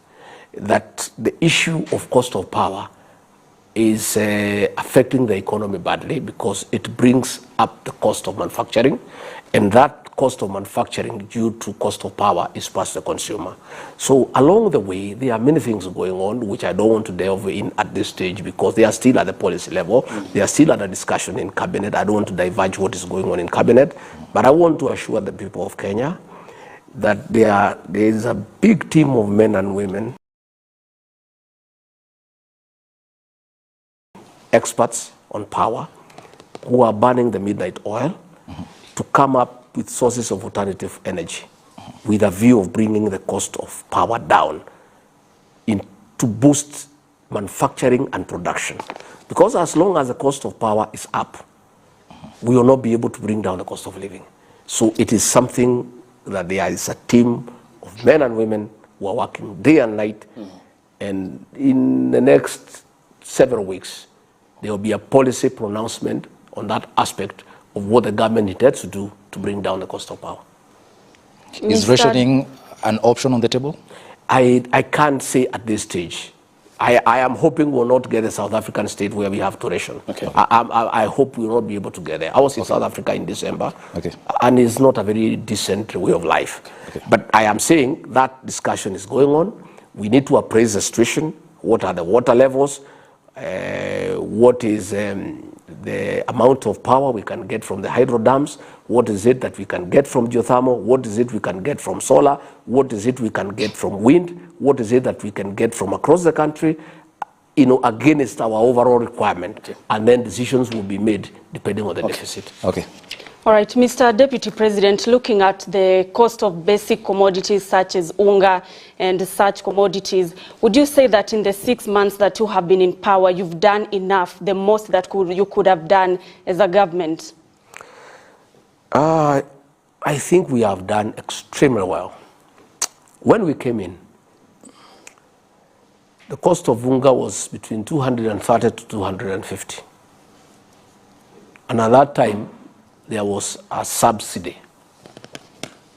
that the issue of cost of power is affecting the economy badly because it brings up the cost of manufacturing, and that cost of manufacturing due to cost of power is passed to the consumer. So along the way, there are many things going on which I don't want to delve in at this stage because they are still at the policy level. They are still at a discussion in cabinet. I don't want to diverge what is going on in cabinet, but I want to assure the people of Kenya that there is a big team of men and women, experts on power, who are burning the midnight oil to come up with sources of alternative energy with a view of bringing the cost of power down to boost manufacturing and production. Because as long as the cost of power is up, we will not be able to bring down the cost of living. So it is something that there is a team of men and women who are working day and night, and in the next several weeks, there will be a policy pronouncement on that aspect of what the government intends to do to bring down the cost of power.
Is rationing an option on the table?
I can't say at this stage. I am hoping we'll not get a South African state where we have to ration.
Okay.
I hope we'll not be able to get there. I was in South Africa in December, and it's not a very decent way of life. But I am saying that discussion is going on. We need to appraise the situation. What are the water levels? What is the amount of power we can get from the hydro dams, what is it that we can get from geothermal, what is it we can get from solar, what is it we can get from wind, what is it that we can get from across the country, against our overall requirement. Okay. And then decisions will be made depending on the deficit.
Okay.
All right, Mr. Deputy President, looking at the cost of basic commodities such as unga and such commodities, would you say that in the 6 months that you have been in power, you've done enough, the most that you could have done as a government?
I think we have done extremely well. When we came in, the cost of unga was between 230 to 250. And at that time, there was a subsidy.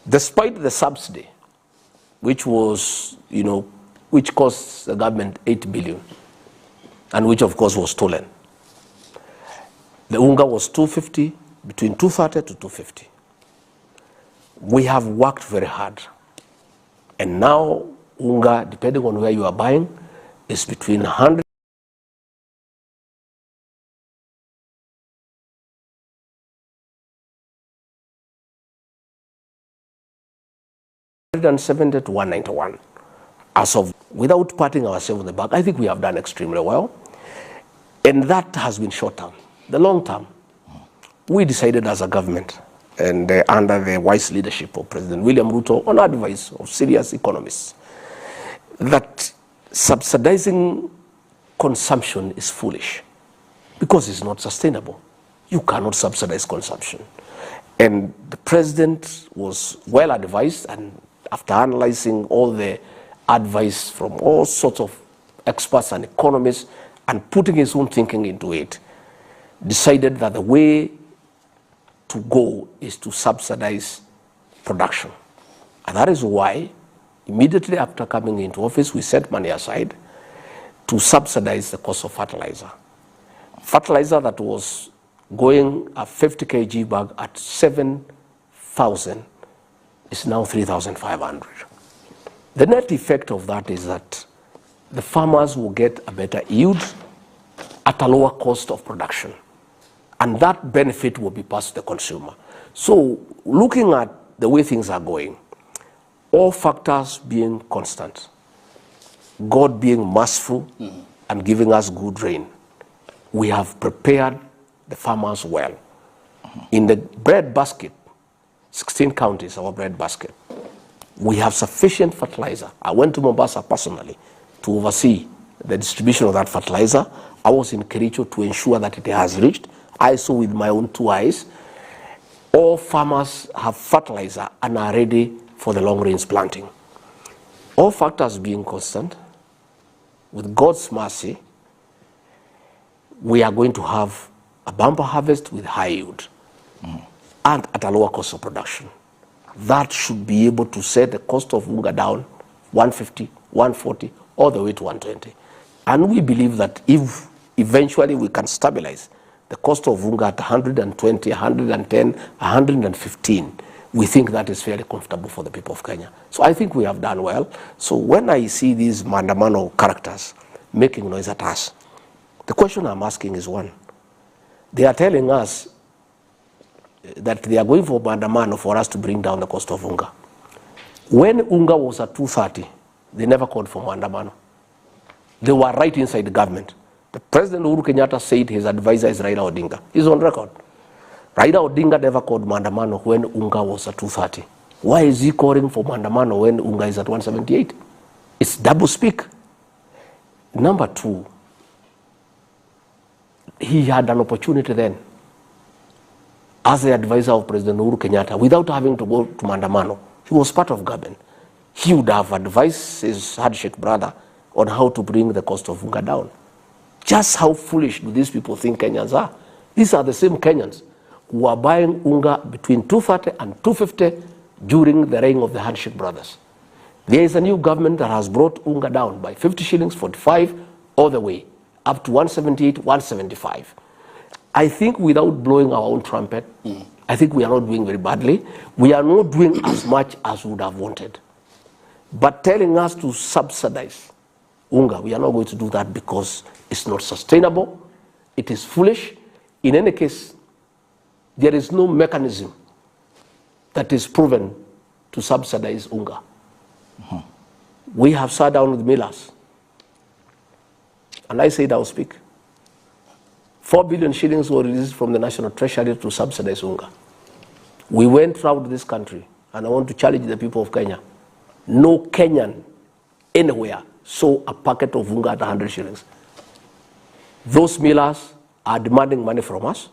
Despite the subsidy, which was, which cost the government 8 billion, and which of course was stolen, the unga was 250, between 230 to 250. We have worked very hard. And now unga, depending on where you are buying, is between 100 170 to 191. As of, without patting ourselves on the back, I think we have done extremely well. And that has been short term. The long term, we decided as a government, and under the wise leadership of President William Ruto, on advice of serious economists, that subsidizing consumption is foolish because it's not sustainable. You cannot subsidize consumption. And the president was well advised, and after analyzing all the advice from all sorts of experts and economists and putting his own thinking into it, decided that the way to go is to subsidize production. And that is why, immediately after coming into office, we set money aside to subsidize the cost of fertilizer. Fertilizer that was going a 50 kg bag at 7,000 is now 3,500. The net effect of that is that the farmers will get a better yield at a lower cost of production. And that benefit will be passed to the consumer. So looking at the way things are going, all factors being constant, God being merciful and giving us good rain, we have prepared the farmers well. In the bread basket, 16 counties, our bread basket, we have sufficient fertilizer. I went to Mombasa personally to oversee the distribution of that fertilizer. I was in Kericho to ensure that it has reached. I saw with my own 2 eyes. All farmers have fertilizer and are ready for the long range planting. All factors being constant, with God's mercy, we are going to have a bumper harvest with high yield and at a lower cost of production. That should be able to set the cost of unga down 150, 140, all the way to 120. And we believe that if eventually we can stabilize the cost of unga at 120, 110, 115, we think that is fairly comfortable for the people of Kenya. So I think we have done well. So when I see these maandamano characters making noise at us, the question I'm asking is one. They are telling us that they are going for maandamano for us to bring down the cost of unga. When unga was at 230, they never called for maandamano. They were right inside the government. The President Uhuru Kenyatta said his advisor is Raila Odinga. He's on record. Raila Odinga never called maandamano when unga was at 230. Why is he calling for maandamano when unga is at 178? It's double speak. Number two, he had an opportunity then, as the advisor of President Uhuru Kenyatta, without having to go to maandamano. He was part of government. He would have advised his handshake brother on how to bring the cost of unga down. Just how foolish do these people think Kenyans are? These are the same Kenyans who are buying unga between 230 and 250 during the reign of the handshake brothers. There is a new government that has brought unga down by 50 shillings, 45, all the way up to 178, 175. I think without blowing our own trumpet, I think we are not doing very badly. We are not doing as much as we would have wanted. But telling us to subsidize unga, we are not going to do that because it's not sustainable, it is foolish, In any case, there is no mechanism that is proven to subsidize unga. We have sat down with millers, and I said I'll speak. 4 billion shillings were released from the National Treasury to subsidize unga. We went throughout this country, and I want to challenge the people of Kenya. No Kenyan anywhere saw a packet of unga at 100 shillings. Those millers are demanding money from us.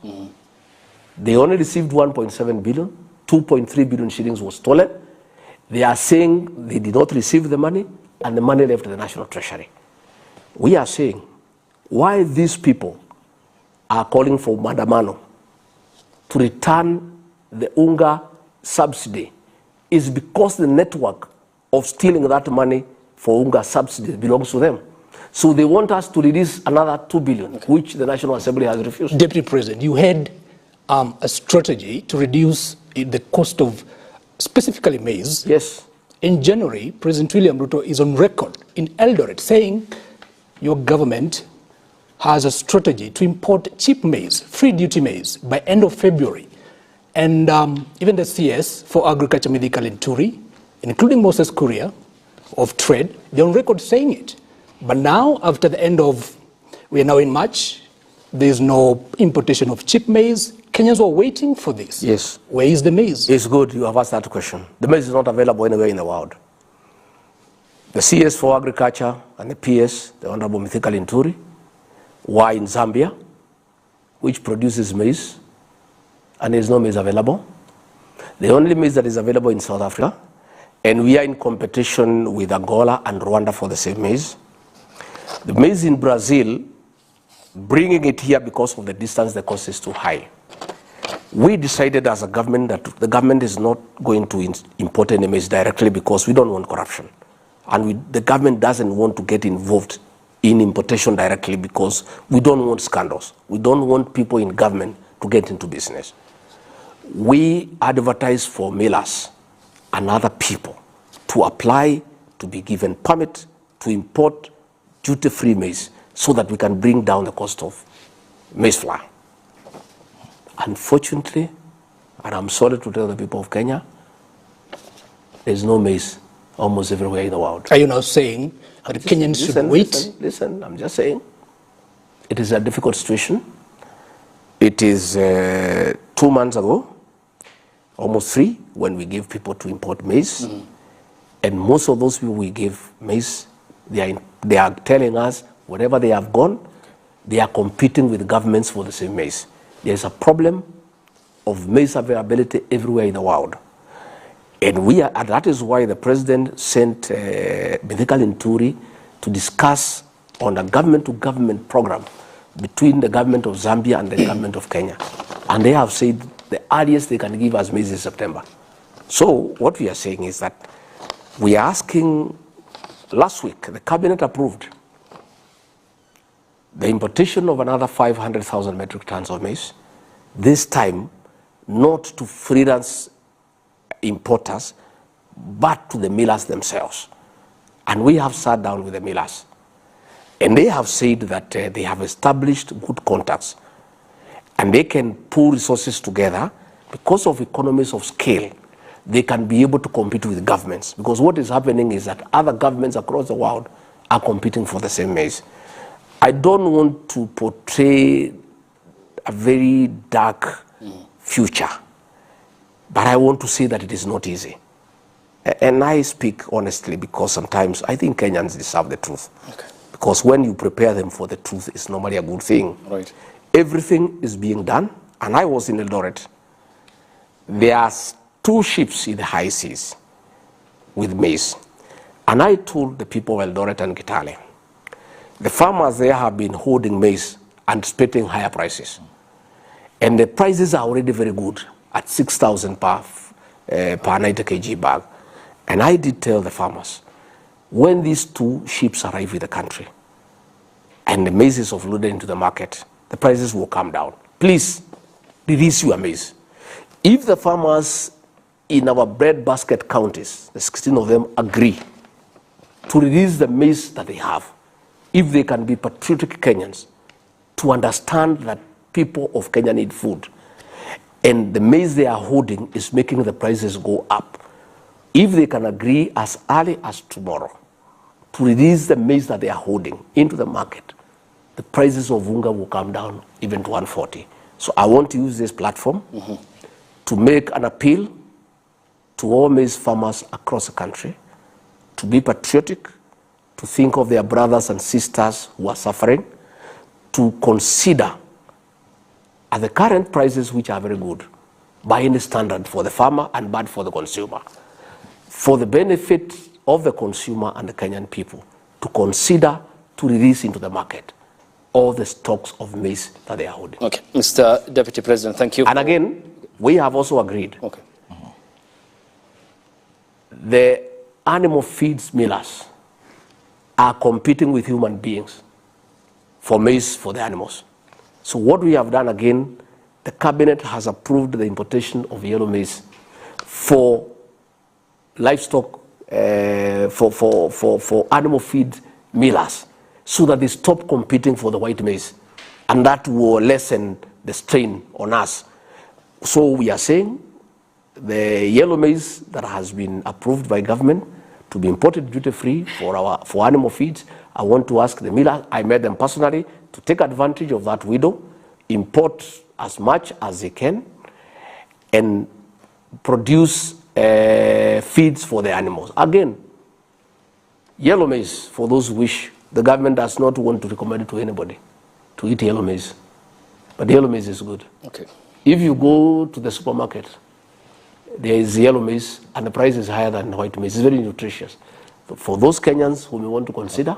They only received 1.7 billion, 2.3 billion shillings was stolen. They are saying they did not receive the money, and the money left the National Treasury. We are saying why these people are calling for Mandamano to return the unga subsidy is because the network of stealing that money for unga subsidy belongs to them. So they want us to release another 2 billion, which the National Assembly has refused.
Deputy President, you had a strategy to reduce the cost of specifically maize.
Yes.
In January, President William Ruto is on record in Eldoret saying your government has a strategy to import cheap maize, free duty maize, by end of February. And even the CS for Agriculture, Medical and Turi, including Moses Kuria of Trade, they're on record saying it. But now, after the end of, we are now in March, there's no importation of cheap maize. Kenyans were waiting for this.
Yes.
Where is the maize?
It's good you have asked that question. The maize is not available anywhere in the world. The CS for Agriculture and the PS, the Honorable Mithika Linturi, were in Zambia, which produces maize, and there is no maize available. The only maize that is available in South Africa, and we are in competition with Angola and Rwanda for the same maize. The maize in Brazil, bringing it here because of the distance, the cost is too high. We decided as a government that the government is not going to import any maize directly because we don't want corruption. And the government doesn't want to get involved in importation directly because we don't want scandals. We don't want people in government to get into business. We advertise for millers and other people to apply to be given permit to import duty-free maize so that we can bring down the cost of maize flour. Unfortunately, and I'm sorry to tell the people of Kenya, there's no maize almost everywhere in the world.
Are you now saying that Kenyans should wait?
Listen, I'm just saying. It is a difficult situation. It is 2 months ago, almost 3, when we gave people to import maize. And most of those people we gave maize, they are telling us wherever they have gone, they are competing with governments for the same maize. There is a problem of maize availability everywhere in the world. And that is why the president sent Mithika Linturi to discuss on a government-to-government program between the government of Zambia and the government of Kenya. And they have said the earliest they can give us maize is September. So what we are saying is that we are asking, last week, the cabinet approved the importation of another 500,000 metric tons of maize, this time not to freelance importers, but to the millers themselves. And we have sat down with the millers. And they have said that they have established good contacts and they can pool resources together because of economies of scale. They can be able to compete with governments, because what is happening is that other governments across the world are competing for the same maize. I don't want to portray a very dark future, but I want to say that it is not easy. And I speak honestly because sometimes I think Kenyans deserve the truth.
Okay.
Because when you prepare them for the truth, it's normally a good thing.
Right.
Everything is being done, and I was in Eldoret. There are 2 ships in the high seas with maize. And I told the people of Eldoret and Kitale, the farmers there have been holding maize and expecting higher prices. And the prices are already very good at 6,000 per 90 kg bag. And I did tell the farmers, when these 2 ships arrive in the country and the maize is offloaded into the market, the prices will come down. Please, release your maize. If the farmers in our breadbasket counties, the 16 of them, agree to release the maize that they have, if they can be patriotic Kenyans, to understand that people of Kenya need food. And the maize they are holding is making the prices go up. If they can agree as early as tomorrow to release the maize that they are holding into the market, the prices of unga will come down even to 140. So I want to use this platform to make an appeal to all maize farmers across the country to be patriotic, to think of their brothers and sisters who are suffering, to consider at the current prices, which are very good by any standard for the farmer and bad for the consumer, for the benefit of the consumer and the Kenyan people, to consider to release into the market all the stocks of maize that they are holding.
Okay, Mr. Deputy President, thank you.
And again, we have also agreed.
Okay.
The animal feeds millers are competing with human beings for maize for the animals. So what we have done again, the cabinet has approved the importation of yellow maize for livestock, for animal feed millers, so that they stop competing for the white maize, and that will lessen the strain on us. So we are saying the yellow maize that has been approved by government to be imported duty-free for animal feeds, I want to ask the miller, I met them personally, to take advantage of that window, import as much as they can, and produce feeds for the animals. Again, yellow maize, for those who wish, the government does not want to recommend it to anybody to eat yellow maize. But yellow maize is good.
Okay.
If you go to the supermarket, there is yellow maize, and the price is higher than white maize. It's very nutritious. For those Kenyans who may want to consider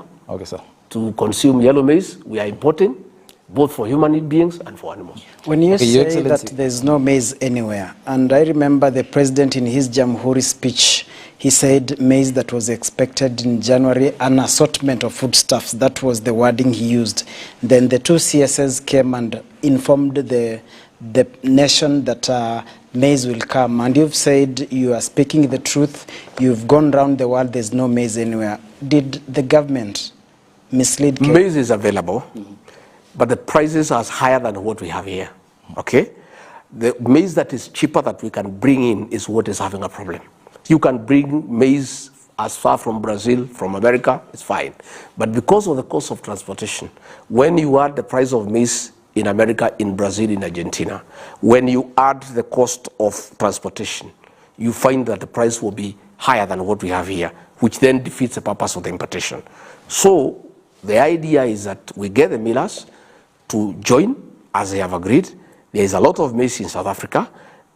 to consume yellow maize, we are importing, both for human beings and for animals.
When you say that there's no maize anywhere, and I remember the president in his Jamhuri speech, he said maize that was expected in January, an assortment of foodstuffs. That was the wording he used. Then the two CSs came and informed the nation that maize will come. And you've said you are speaking the truth. You've gone around the world, there's no maize anywhere. Did the government mislead?
Maize is available, but the prices are higher than what we have here. Okay? The maize that is cheaper that we can bring in is what is having a problem. You can bring maize as far from Brazil, from America, it's fine. But because of the cost of transportation, when you add the price of maize in America, in Brazil, in Argentina, when you add the cost of transportation, you find that the price will be higher than what we have here, which then defeats the purpose of the importation. So the idea is that we get the millers to join, as they have agreed. There is a lot of maize in South Africa.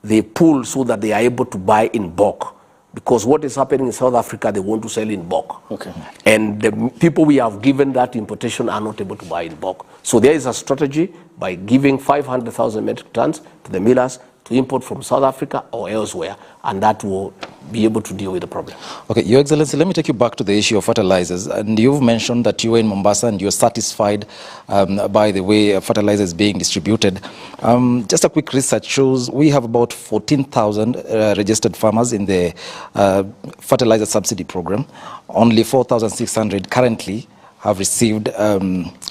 They pull so that they are able to buy in bulk. Because what is happening in South Africa, they want to sell in bulk.
Okay.
And the people we have given that importation are not able to buy in bulk. So there is a strategy by giving 500,000 metric tons to the millers to import from South Africa or elsewhere, and that will be able to deal with the problem. Okay,
Your Excellency, let me take you back to the issue of fertilizers. And you've mentioned that you were in Mombasa and you're satisfied by the way fertilizer is being distributed. Just a quick research shows we have about 14,000 registered farmers in the fertilizer subsidy program. Only 4,600 currently have received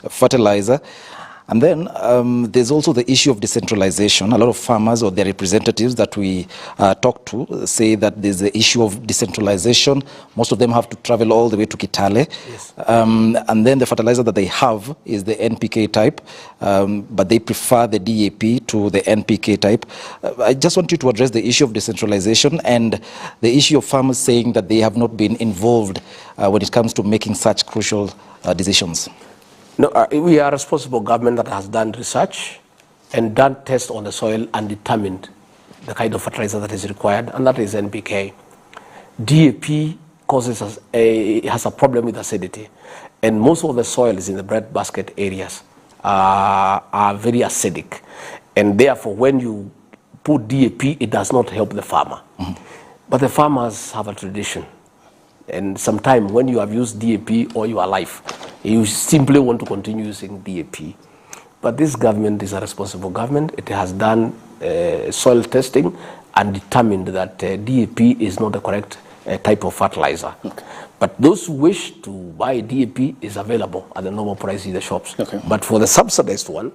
fertilizer. And then there's also the issue of decentralization. A lot of farmers or their representatives that we talk to say that there's the issue of decentralization. Most of them have to travel all the way to Kitale.
Yes.
And then the fertilizer that they have is the NPK type, but they prefer the DAP to the NPK type. I just want you to address the issue of decentralization and the issue of farmers saying that they have not been involved when it comes to making such crucial decisions.
No, we are a responsible government that has done research and done tests on the soil and determined the kind of fertilizer that is required, and that is NPK. DAP has a problem with acidity, and most of the soils in the breadbasket areas are very acidic, and therefore when you put DAP, it does not help the farmer. But the farmers have a tradition, and sometimes when you have used DAP all your life, you simply want to continue using DAP. But this government is a responsible government. It has done soil testing and determined that DAP is not the correct type of fertilizer. Okay. But those who wish to buy DAP is available at the normal price in the shops. Okay. But for the subsidized one,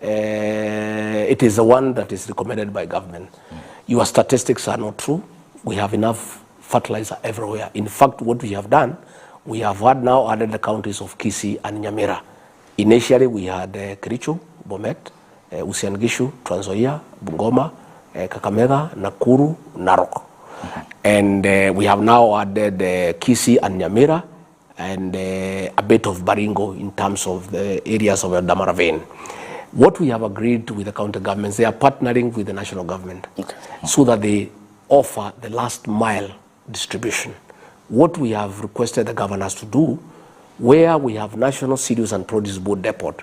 it is the one that is recommended by government. Your statistics are not true. We have enough fertilizer everywhere. In fact, what we have done, we have had now added the counties of Kisii and Nyamira. Initially, we had Kericho, Bomet, Uasin Gishu, Trans Nzoia, Bungoma, Kakamega, Nakuru, Narok. And we have now added Kisii and Nyamira, and a bit of Baringo in terms of the areas of the Damara vein. What we have agreed with the county governments, they are partnering with the national government so that they offer the last mile distribution. What we have requested the governors to do, where we have National Cereals and Produce Board depot,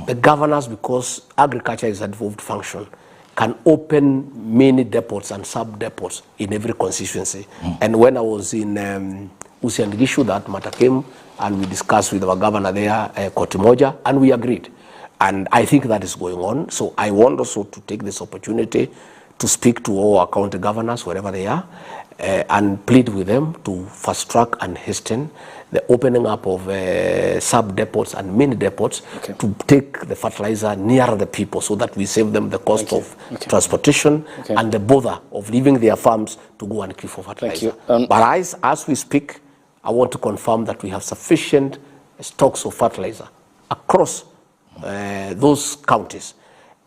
the governors, because agriculture is a devolved function, can open many depots and sub-depots in every constituency. And when I was in Uasin Gishu, that matter came, and we discussed with our governor there, Kotimoja, and we agreed. And I think that is going on. So I want also to take this opportunity to speak to all our county governors, wherever they are, and plead with them to fast track and hasten the opening up of sub-depots and mini depots to take the fertilizer near the people so that we save them the cost of transportation and the bother of leaving their farms to go and queue for fertilizer. But as we speak, I want to confirm that we have sufficient stocks of fertilizer across those counties.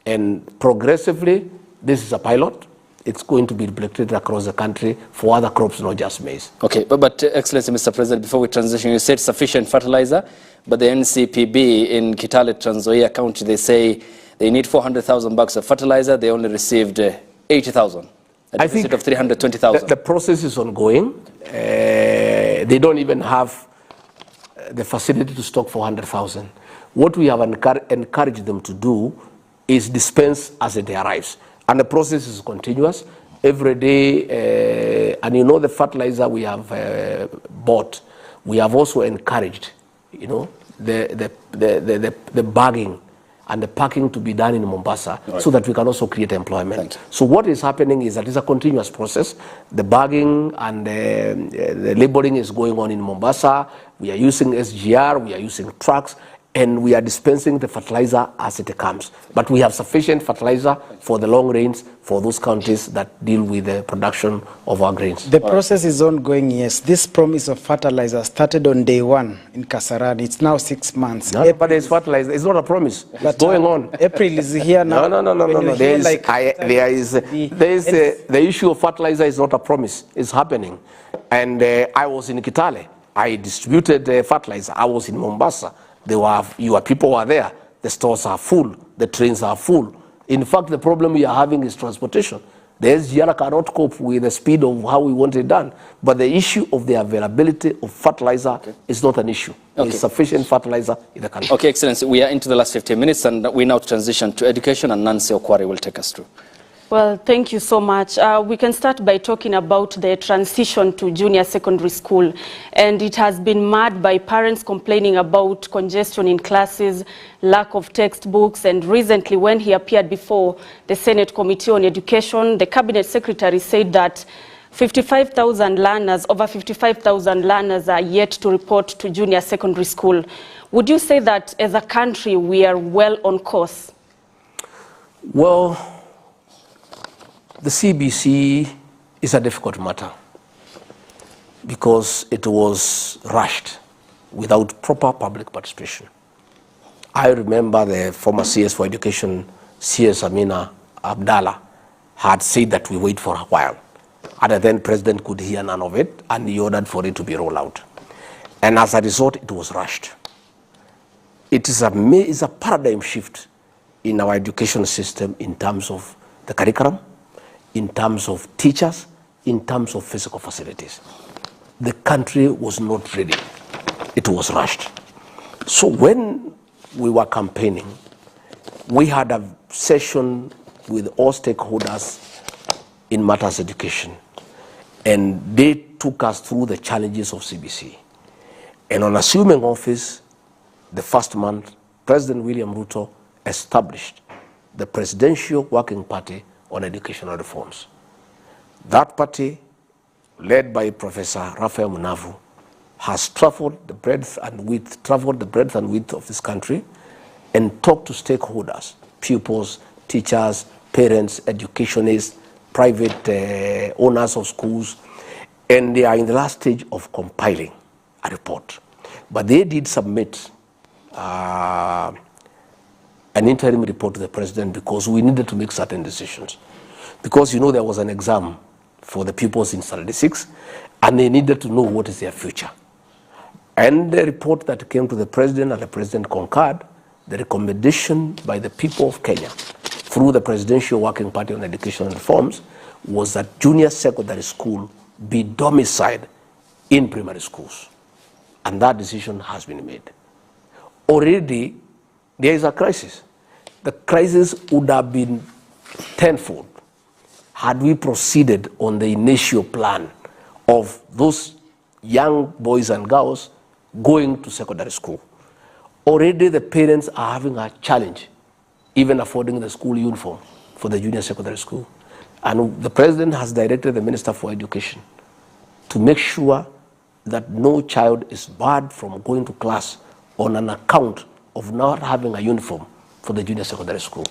And progressively, this is a pilot. It's going to be replicated across the country for other crops, not just maize.
Okay, but Excellency, Mr. President, before we transition, you said sufficient fertilizer, but the NCPB in Kitale, Trans Nzoia County, they say they need 400,000 bucks of fertilizer. They only received 80,000.
I think
of 320,000.
The process is ongoing. They don't even have the facility to stock 400,000. What we have encouraged them to do is dispense as it arrives. And the process is continuous. Every day, and you know the fertilizer we have bought, we have also encouraged, you know, the bagging and the packing to be done in Mombasa so that we can also create employment. So what is happening is that it's a continuous process. The bagging and the labeling is going on in Mombasa. We are using SGR, we are using trucks, and we are dispensing the fertilizer as it comes. But we have sufficient fertilizer for the long range for those counties that deal with the production of our grains.
The process is ongoing, yes. This promise of fertilizer started on day one in Kasarani. It's now 6 months.
No, but it's fertilizer. It's not a promise. It's going on.
April is here now.
No. There is the issue of fertilizer is not a promise. It's happening. And I was in Kitale. I distributed fertilizer. I was in Mombasa. Your people were there. The stores are full. The trains are full. In fact, the problem we are having is transportation. The SGR cannot cope with the speed of how we want it done. But the issue of the availability of fertilizer is not an issue. There is sufficient fertilizer in the country.
Okay, Excellency, we are into the last 15 minutes, and we now transition to education, and Nancy Okwari will take us through.
Well, thank you so much. We can start by talking about the transition to junior secondary school. And it has been marred by parents complaining about congestion in classes, lack of textbooks, and recently when he appeared before the Senate Committee on Education, the Cabinet Secretary said that 55,000 learners, over 55,000 learners are yet to report to junior secondary school. Would you say that as a country we are well on course?
Well, the CBC is a difficult matter because it was rushed without proper public participation. I remember the former CS for Education, CS Amina Abdallah, had said that we wait for a while. And the then president could hear none of it, and he ordered for it to be rolled out. And as a result, it was rushed. It is a paradigm shift in our education system in terms of the curriculum, in terms of teachers, in terms of physical facilities. The country was not ready. It was rushed. So when we were campaigning, we had a session with all stakeholders in matters education, and they took us through the challenges of CBC. And on assuming office, the first month, President William Ruto established the Presidential Working Party on Educational Reforms. That party, led by Professor Raphael Munavu, has traveled the breadth and width of this country and talked to stakeholders pupils, teachers, parents, educationists, private owners of schools, and they are in the last stage of compiling a report. But they did submit an interim report to the president because we needed to make certain decisions. Because, you know, there was an exam for the pupils in Standard 6, and they needed to know what is their future. And the report that came to the president, and the president concurred, the recommendation by the people of Kenya through the Presidential Working Party on Education Reforms was that junior secondary school be domiciled in primary schools. And that decision has been made. Already, there is a crisis. The crisis would have been tenfold had we proceeded on the initial plan of those young boys and girls going to secondary school. Already the parents are having a challenge, even affording the school uniform for the junior secondary school. And the president has directed the Minister for Education to make sure that no child is barred from going to class on an account of not having a uniform for the junior secondary school.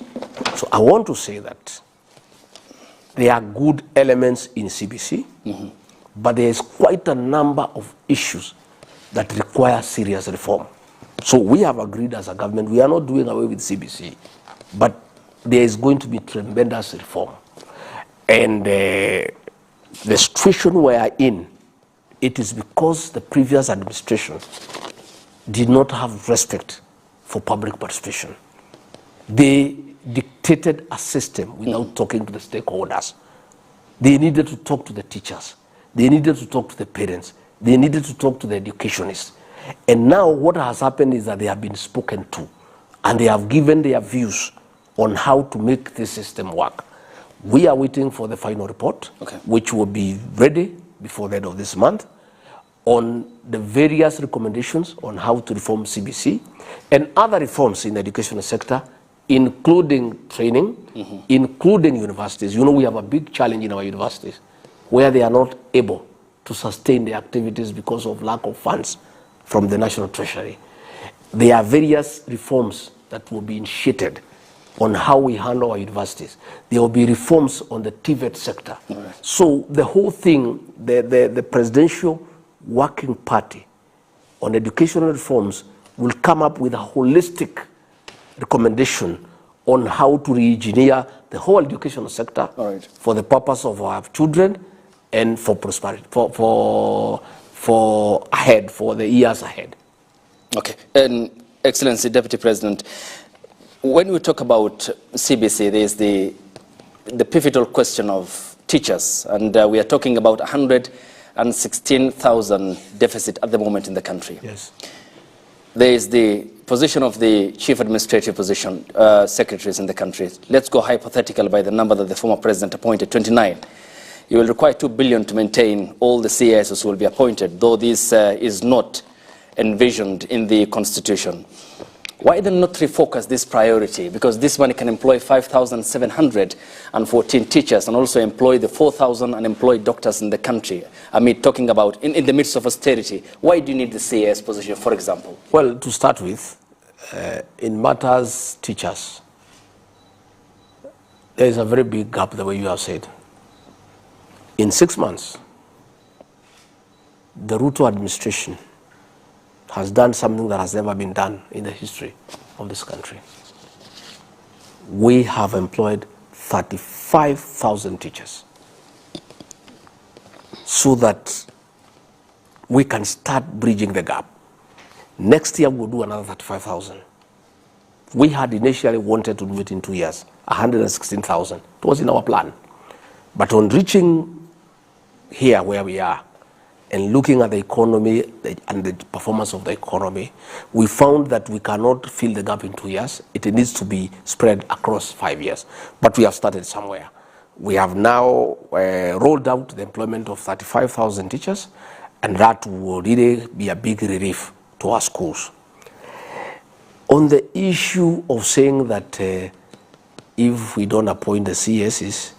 So I want to say that there are good elements in CBC, but there is quite a number of issues that require serious reform. So we have agreed as a government, we are not doing away with CBC, but there is going to be tremendous reform. And the situation we are in, it is because the previous administration did not have respect for public participation. They dictated a system without talking to the stakeholders. They needed to talk to the teachers. They needed to talk to the parents. They needed to talk to the educationists. And now what has happened is that they have been spoken to, and they have given their views on how to make this system work. We are waiting for the final report, which will be ready before the end of this month, on the various recommendations on how to reform CBC and other reforms in the educational sector, including training, including universities. You know, we have a big challenge in our universities where they are not able to sustain their activities because of lack of funds from the National Treasury. There are various reforms that will be initiated on how we handle our universities. There will be reforms on the TVET sector. So the whole thing, the Presidential Working Party on educational reforms will come up with a holistic recommendation on how to re-engineer the whole educational sector for the purpose of our children and for prosperity, for the years ahead.
Okay, and Excellency Deputy President, when we talk about CBC, there is the pivotal question of teachers, and we are talking about 116,000 deficit at the moment in the country.
Yes.
There is the position of the chief administrative position secretaries in the country. Let's go hypothetical by the number that the former president appointed, 29. You will require 2 billion to maintain all the CISs who will be appointed, though this is not envisioned in the constitution. Why then not refocus this priority? Because this money can employ 5,714 teachers and also employ the 4,000 unemployed doctors in the country. I mean, talking about in the midst of austerity, why do you need the CIS position, for example?
Well, to start with, in matters teachers, there is a very big gap, the way you have said. In 6 months, the Ruto administration has done something that has never been done in the history of this country. We have employed 35,000 teachers so that we can start bridging the gap. Next year, we'll do another 35,000. We had initially wanted to do it in 2 years, 116,000. It was in our plan. But on reaching here where we are, and looking at the economy and the performance of the economy, we found that we cannot fill the gap in 2 years. It needs to be spread across 5 years. But we have started somewhere. We have now rolled out the employment of 35,000 teachers, and that will really be a big relief to our schools. On the issue of saying that if we don't appoint the CSs,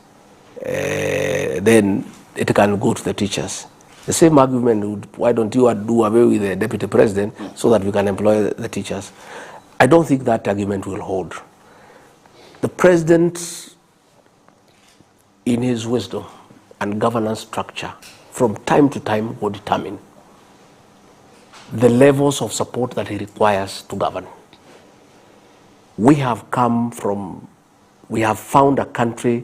then it can go to the teachers. The same argument would, why don't you do away with the deputy president so that we can employ the teachers? I don't think that argument will hold. The president, in his wisdom and governance structure, from time to time will determine the levels of support that he requires to govern. We have found a country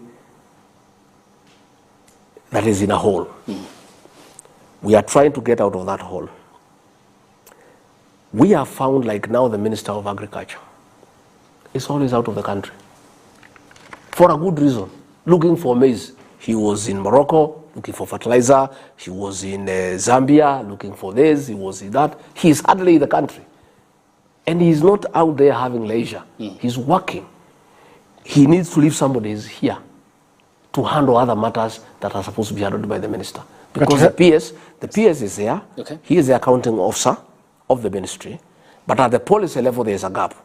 that is in a hole. We are trying to get out of that hole. We have found, like now, the Minister of Agriculture is always out of the country for a good reason, looking for maize. He was in Morocco looking for fertilizer. He was in Zambia looking for this. He was in that. He is hardly in the country. And he's not out there having leisure. He's working. He needs to leave somebody here to handle other matters that are supposed to be handled by the minister. Because the PS is there.
Okay.
He is the accounting officer of the ministry. But at the policy level, there is a gap.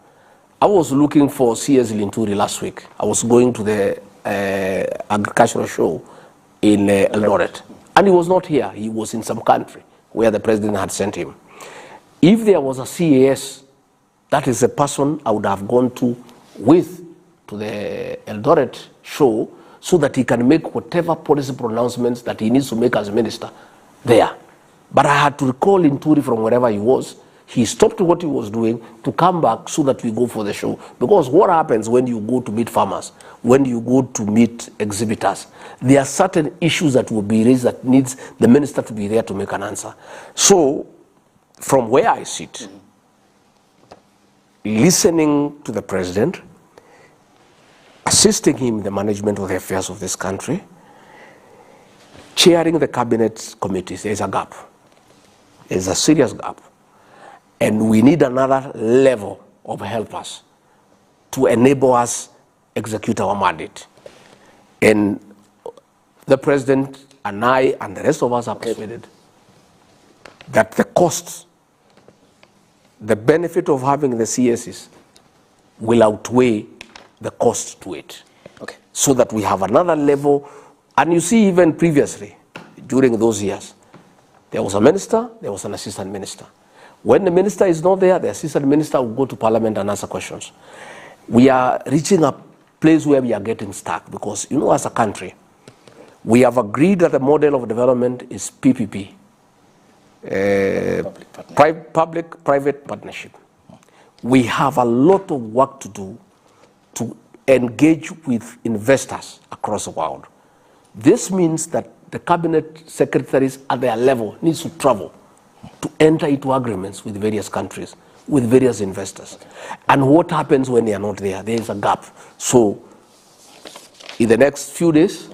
I was looking for CS Linturi last week. I was going to the agricultural show in Eldoret. And he was not here. He was in some country where the president had sent him. If there was a CAS, that is a person I would have gone to the Eldoret show so that he can make whatever policy pronouncements that he needs to make as a minister there. But I had to recall Inturi from wherever he was. He stopped what he was doing to come back so that we go for the show. Because what happens when you go to meet farmers, when you go to meet exhibitors, there are certain issues that will be raised that needs the minister to be there to make an answer. So, from where I sit, listening to the president, assisting him in the management of the affairs of this country, chairing the cabinet committees, there's a gap. There's a serious gap. And we need another level of helpers to enable us execute our mandate. And the president and I and the rest of us are persuaded that the costs, the benefit of having the CSs will outweigh the cost to it.
Okay.
So that we have another level. And you see, even previously, during those years, there was a minister, there was an assistant minister. When the minister is not there, the assistant minister will go to parliament and answer questions. We are reaching a place where we are getting stuck because, you know, as a country, we have agreed that the model of development is PPP, public-private partnership. We have a lot of work to do to engage with investors across the world. This means that the cabinet secretaries at their level needs to travel to enter into agreements with various countries, with various investors. And what happens when they are not there? There is a gap. So in the next few days,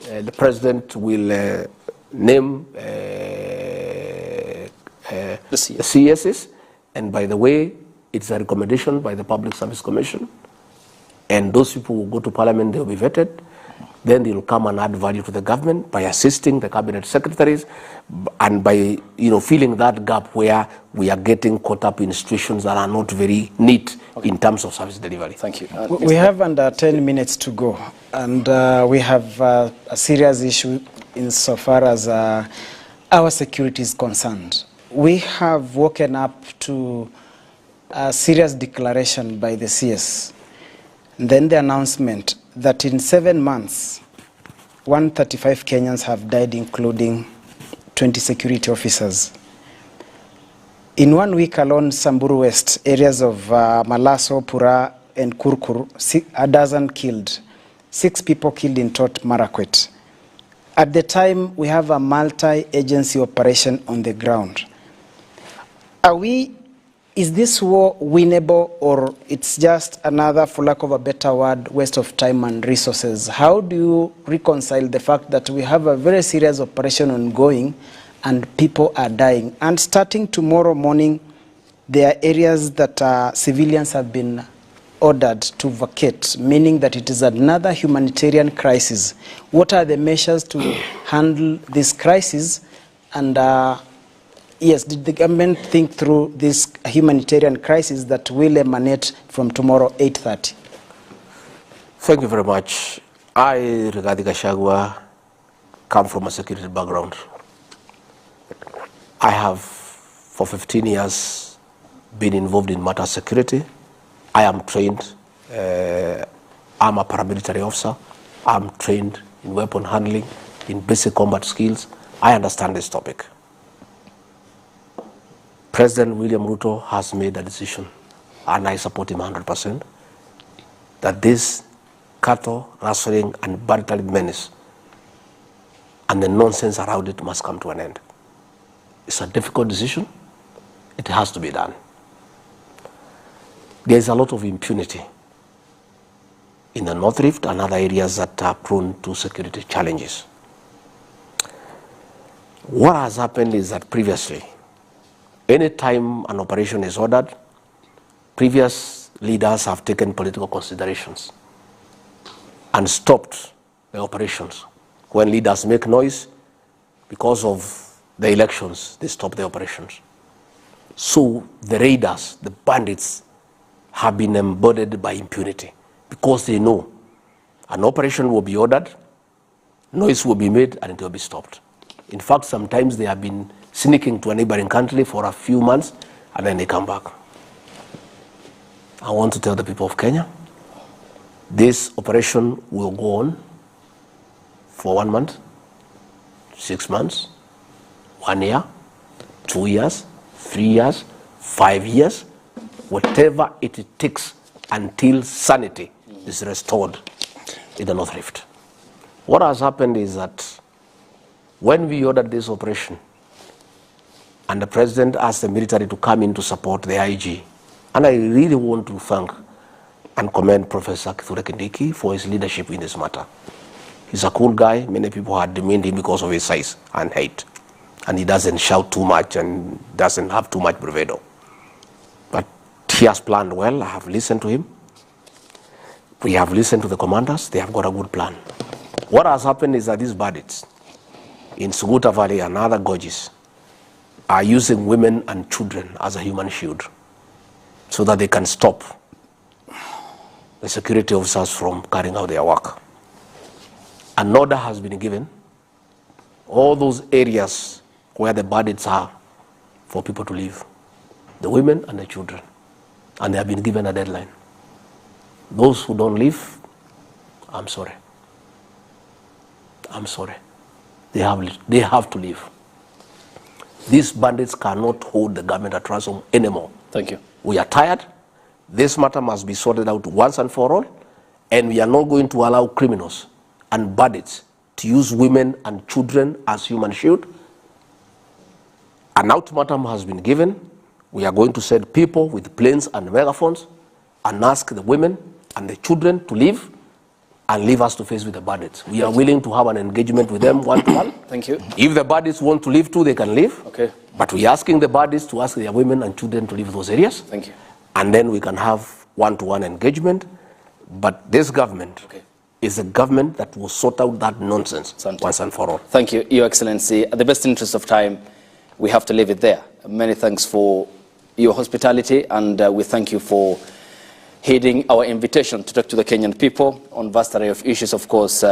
the president will name the CSs. And by the way, it's a recommendation by the Public Service Commission. And those people will go to parliament, they will be vetted. Then they will come and add value to the government by assisting the cabinet secretaries and by, you know, filling that gap where we are getting caught up in situations that are not very neat in terms of service delivery.
Thank you.
We have under 10 minutes to go, and we have a serious issue insofar as our security is concerned. We have woken up to a serious declaration by the CS, and then the announcement that in 7 months, 135 Kenyans have died, including 20 security officers. In 1 week alone, Samburu West, areas of Malaso, Pura, and Kurkur, a dozen killed. 6 people killed in Tot Marakwet. At the time, we have a multi-agency operation on the ground. Is this war winnable, or it's just another, for lack of a better word, waste of time and resources? How do you reconcile the fact that we have a very serious operation ongoing and people are dying? And starting tomorrow morning, there are areas that civilians have been ordered to vacate, meaning that it is another humanitarian crisis. What are the measures to handle this crisis? And yes, did the government think through this humanitarian crisis that will emanate from tomorrow 8:30?
Thank you very much. I, Rigathi Gachagua, come from a security background. I have, for 15 years, been involved in matter security. I am trained I'm a paramilitary officer. I'm trained in weapon handling, in basic combat skills. I understand this topic. President William Ruto has made a decision, and I support him 100%, that this cattle rustling and banditry menace and the nonsense around it must come to an end. It's a difficult decision. It has to be done. There's a lot of impunity in the North Rift and other areas that are prone to security challenges. What has happened is that previously, any time an operation is ordered, previous leaders have taken political considerations and stopped the operations. When leaders make noise because of the elections, they stop the operations. So the raiders, the bandits, have been embodied by impunity because they know an operation will be ordered, noise will be made, and it will be stopped. In fact, sometimes they have been sneaking to a neighboring country for a few months, and then they come back. I want to tell the people of Kenya, this operation will go on for 1 month, 6 months, 1 year, 2 years, 3 years, 5 years, whatever it takes until sanity is restored in the North Rift. What has happened is that when we ordered this operation and the president asked the military to come in to support the IG, and I really want to thank and commend Professor Kithure Kindiki for his leadership in this matter. He's a cool guy. Many people had demeaned him because of his size and height. And he doesn't shout too much and doesn't have too much bravado. But he has planned well. I have listened to him. We have listened to the commanders. They have got a good plan. What has happened is that these bandits in Suguta Valley and other gorges are using women and children as a human shield so that they can stop the security officers from carrying out their work. An order has been given, all those areas where the bandits are, for people to leave, the women and the children, and they have been given a deadline. Those who don't leave, I'm sorry. I'm sorry. They have to leave. These bandits cannot hold the government at ransom anymore.
Thank you.
We are tired. This matter must be sorted out once and for all, and we are not going to allow criminals and bandits to use women and children as human shield. An ultimatum has been given. We are going to send people with planes and megaphones and ask the women and the children to leave and leave us to face with the bandits. We are willing to have an engagement with them one-to-one.
Thank you.
If the bandits want to leave too, they can leave.
Okay.
But we are asking the bandits to ask their women and children to leave those areas.
Thank you.
And then we can have one-to-one engagement. But this government is a government that will sort out that nonsense once and for all.
Thank you, Your Excellency. At the best interest of time, we have to leave it there. Many thanks for your hospitality, and we thank you for heeding our invitation to talk to the Kenyan people on vast array of issues. Of course,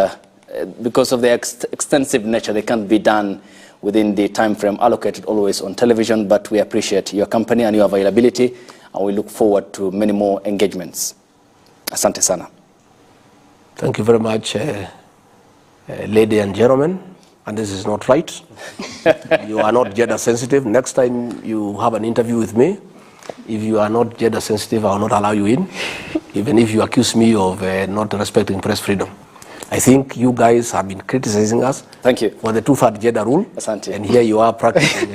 because of their extensive nature, they can't be done within the time frame allocated always on television, but we appreciate your company and your availability, and we look forward to many more engagements. Asante sana.
Thank you very much, ladies and gentlemen. And this is not right. You are not gender sensitive. Next time you have an interview with me, if you are not gender sensitive, I will not allow you in, even if you accuse me of not respecting press freedom. I think you guys have been criticizing us.
Thank you.
For the two-third gender rule.
Asante.
And here you are practicing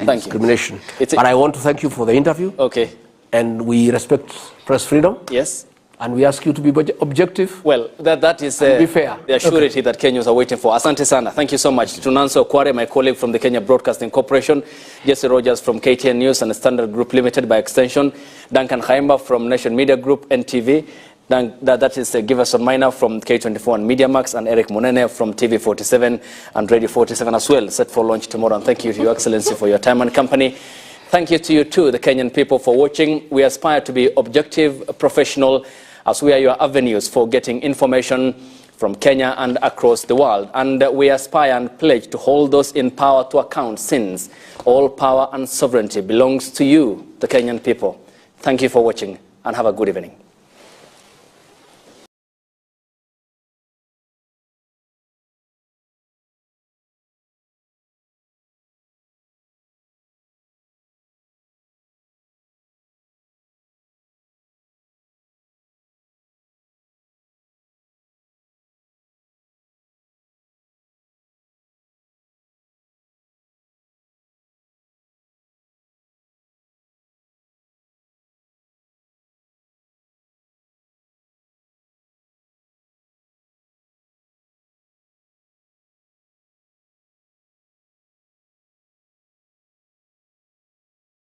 discrimination. But I want to thank you for the interview.
Okay.
And we respect press freedom.
Yes.
And we ask you to be objective.
Well, that is
be fair.
The surety that Kenyans are waiting for. Asante sana. Thank you so much. To Nanso Okware, my colleague from the Kenya Broadcasting Corporation, Jesse Rogers from KTN News and Standard Group Limited by extension, Duncan Khaimba from Nation Media Group, NTV, that is Giverson Minor from K24 and MediaMax, and Eric Monene from TV47 and Radio 47 as well, set for launch tomorrow. And thank you to Your Excellency for your time and company. Thank you to you too, the Kenyan people, for watching. We aspire to be objective, professional, as we are your avenues for getting information from Kenya and across the world. And we aspire and pledge to hold those in power to account, since all power and sovereignty belongs to you, the Kenyan people. Thank you for watching, and have a good evening.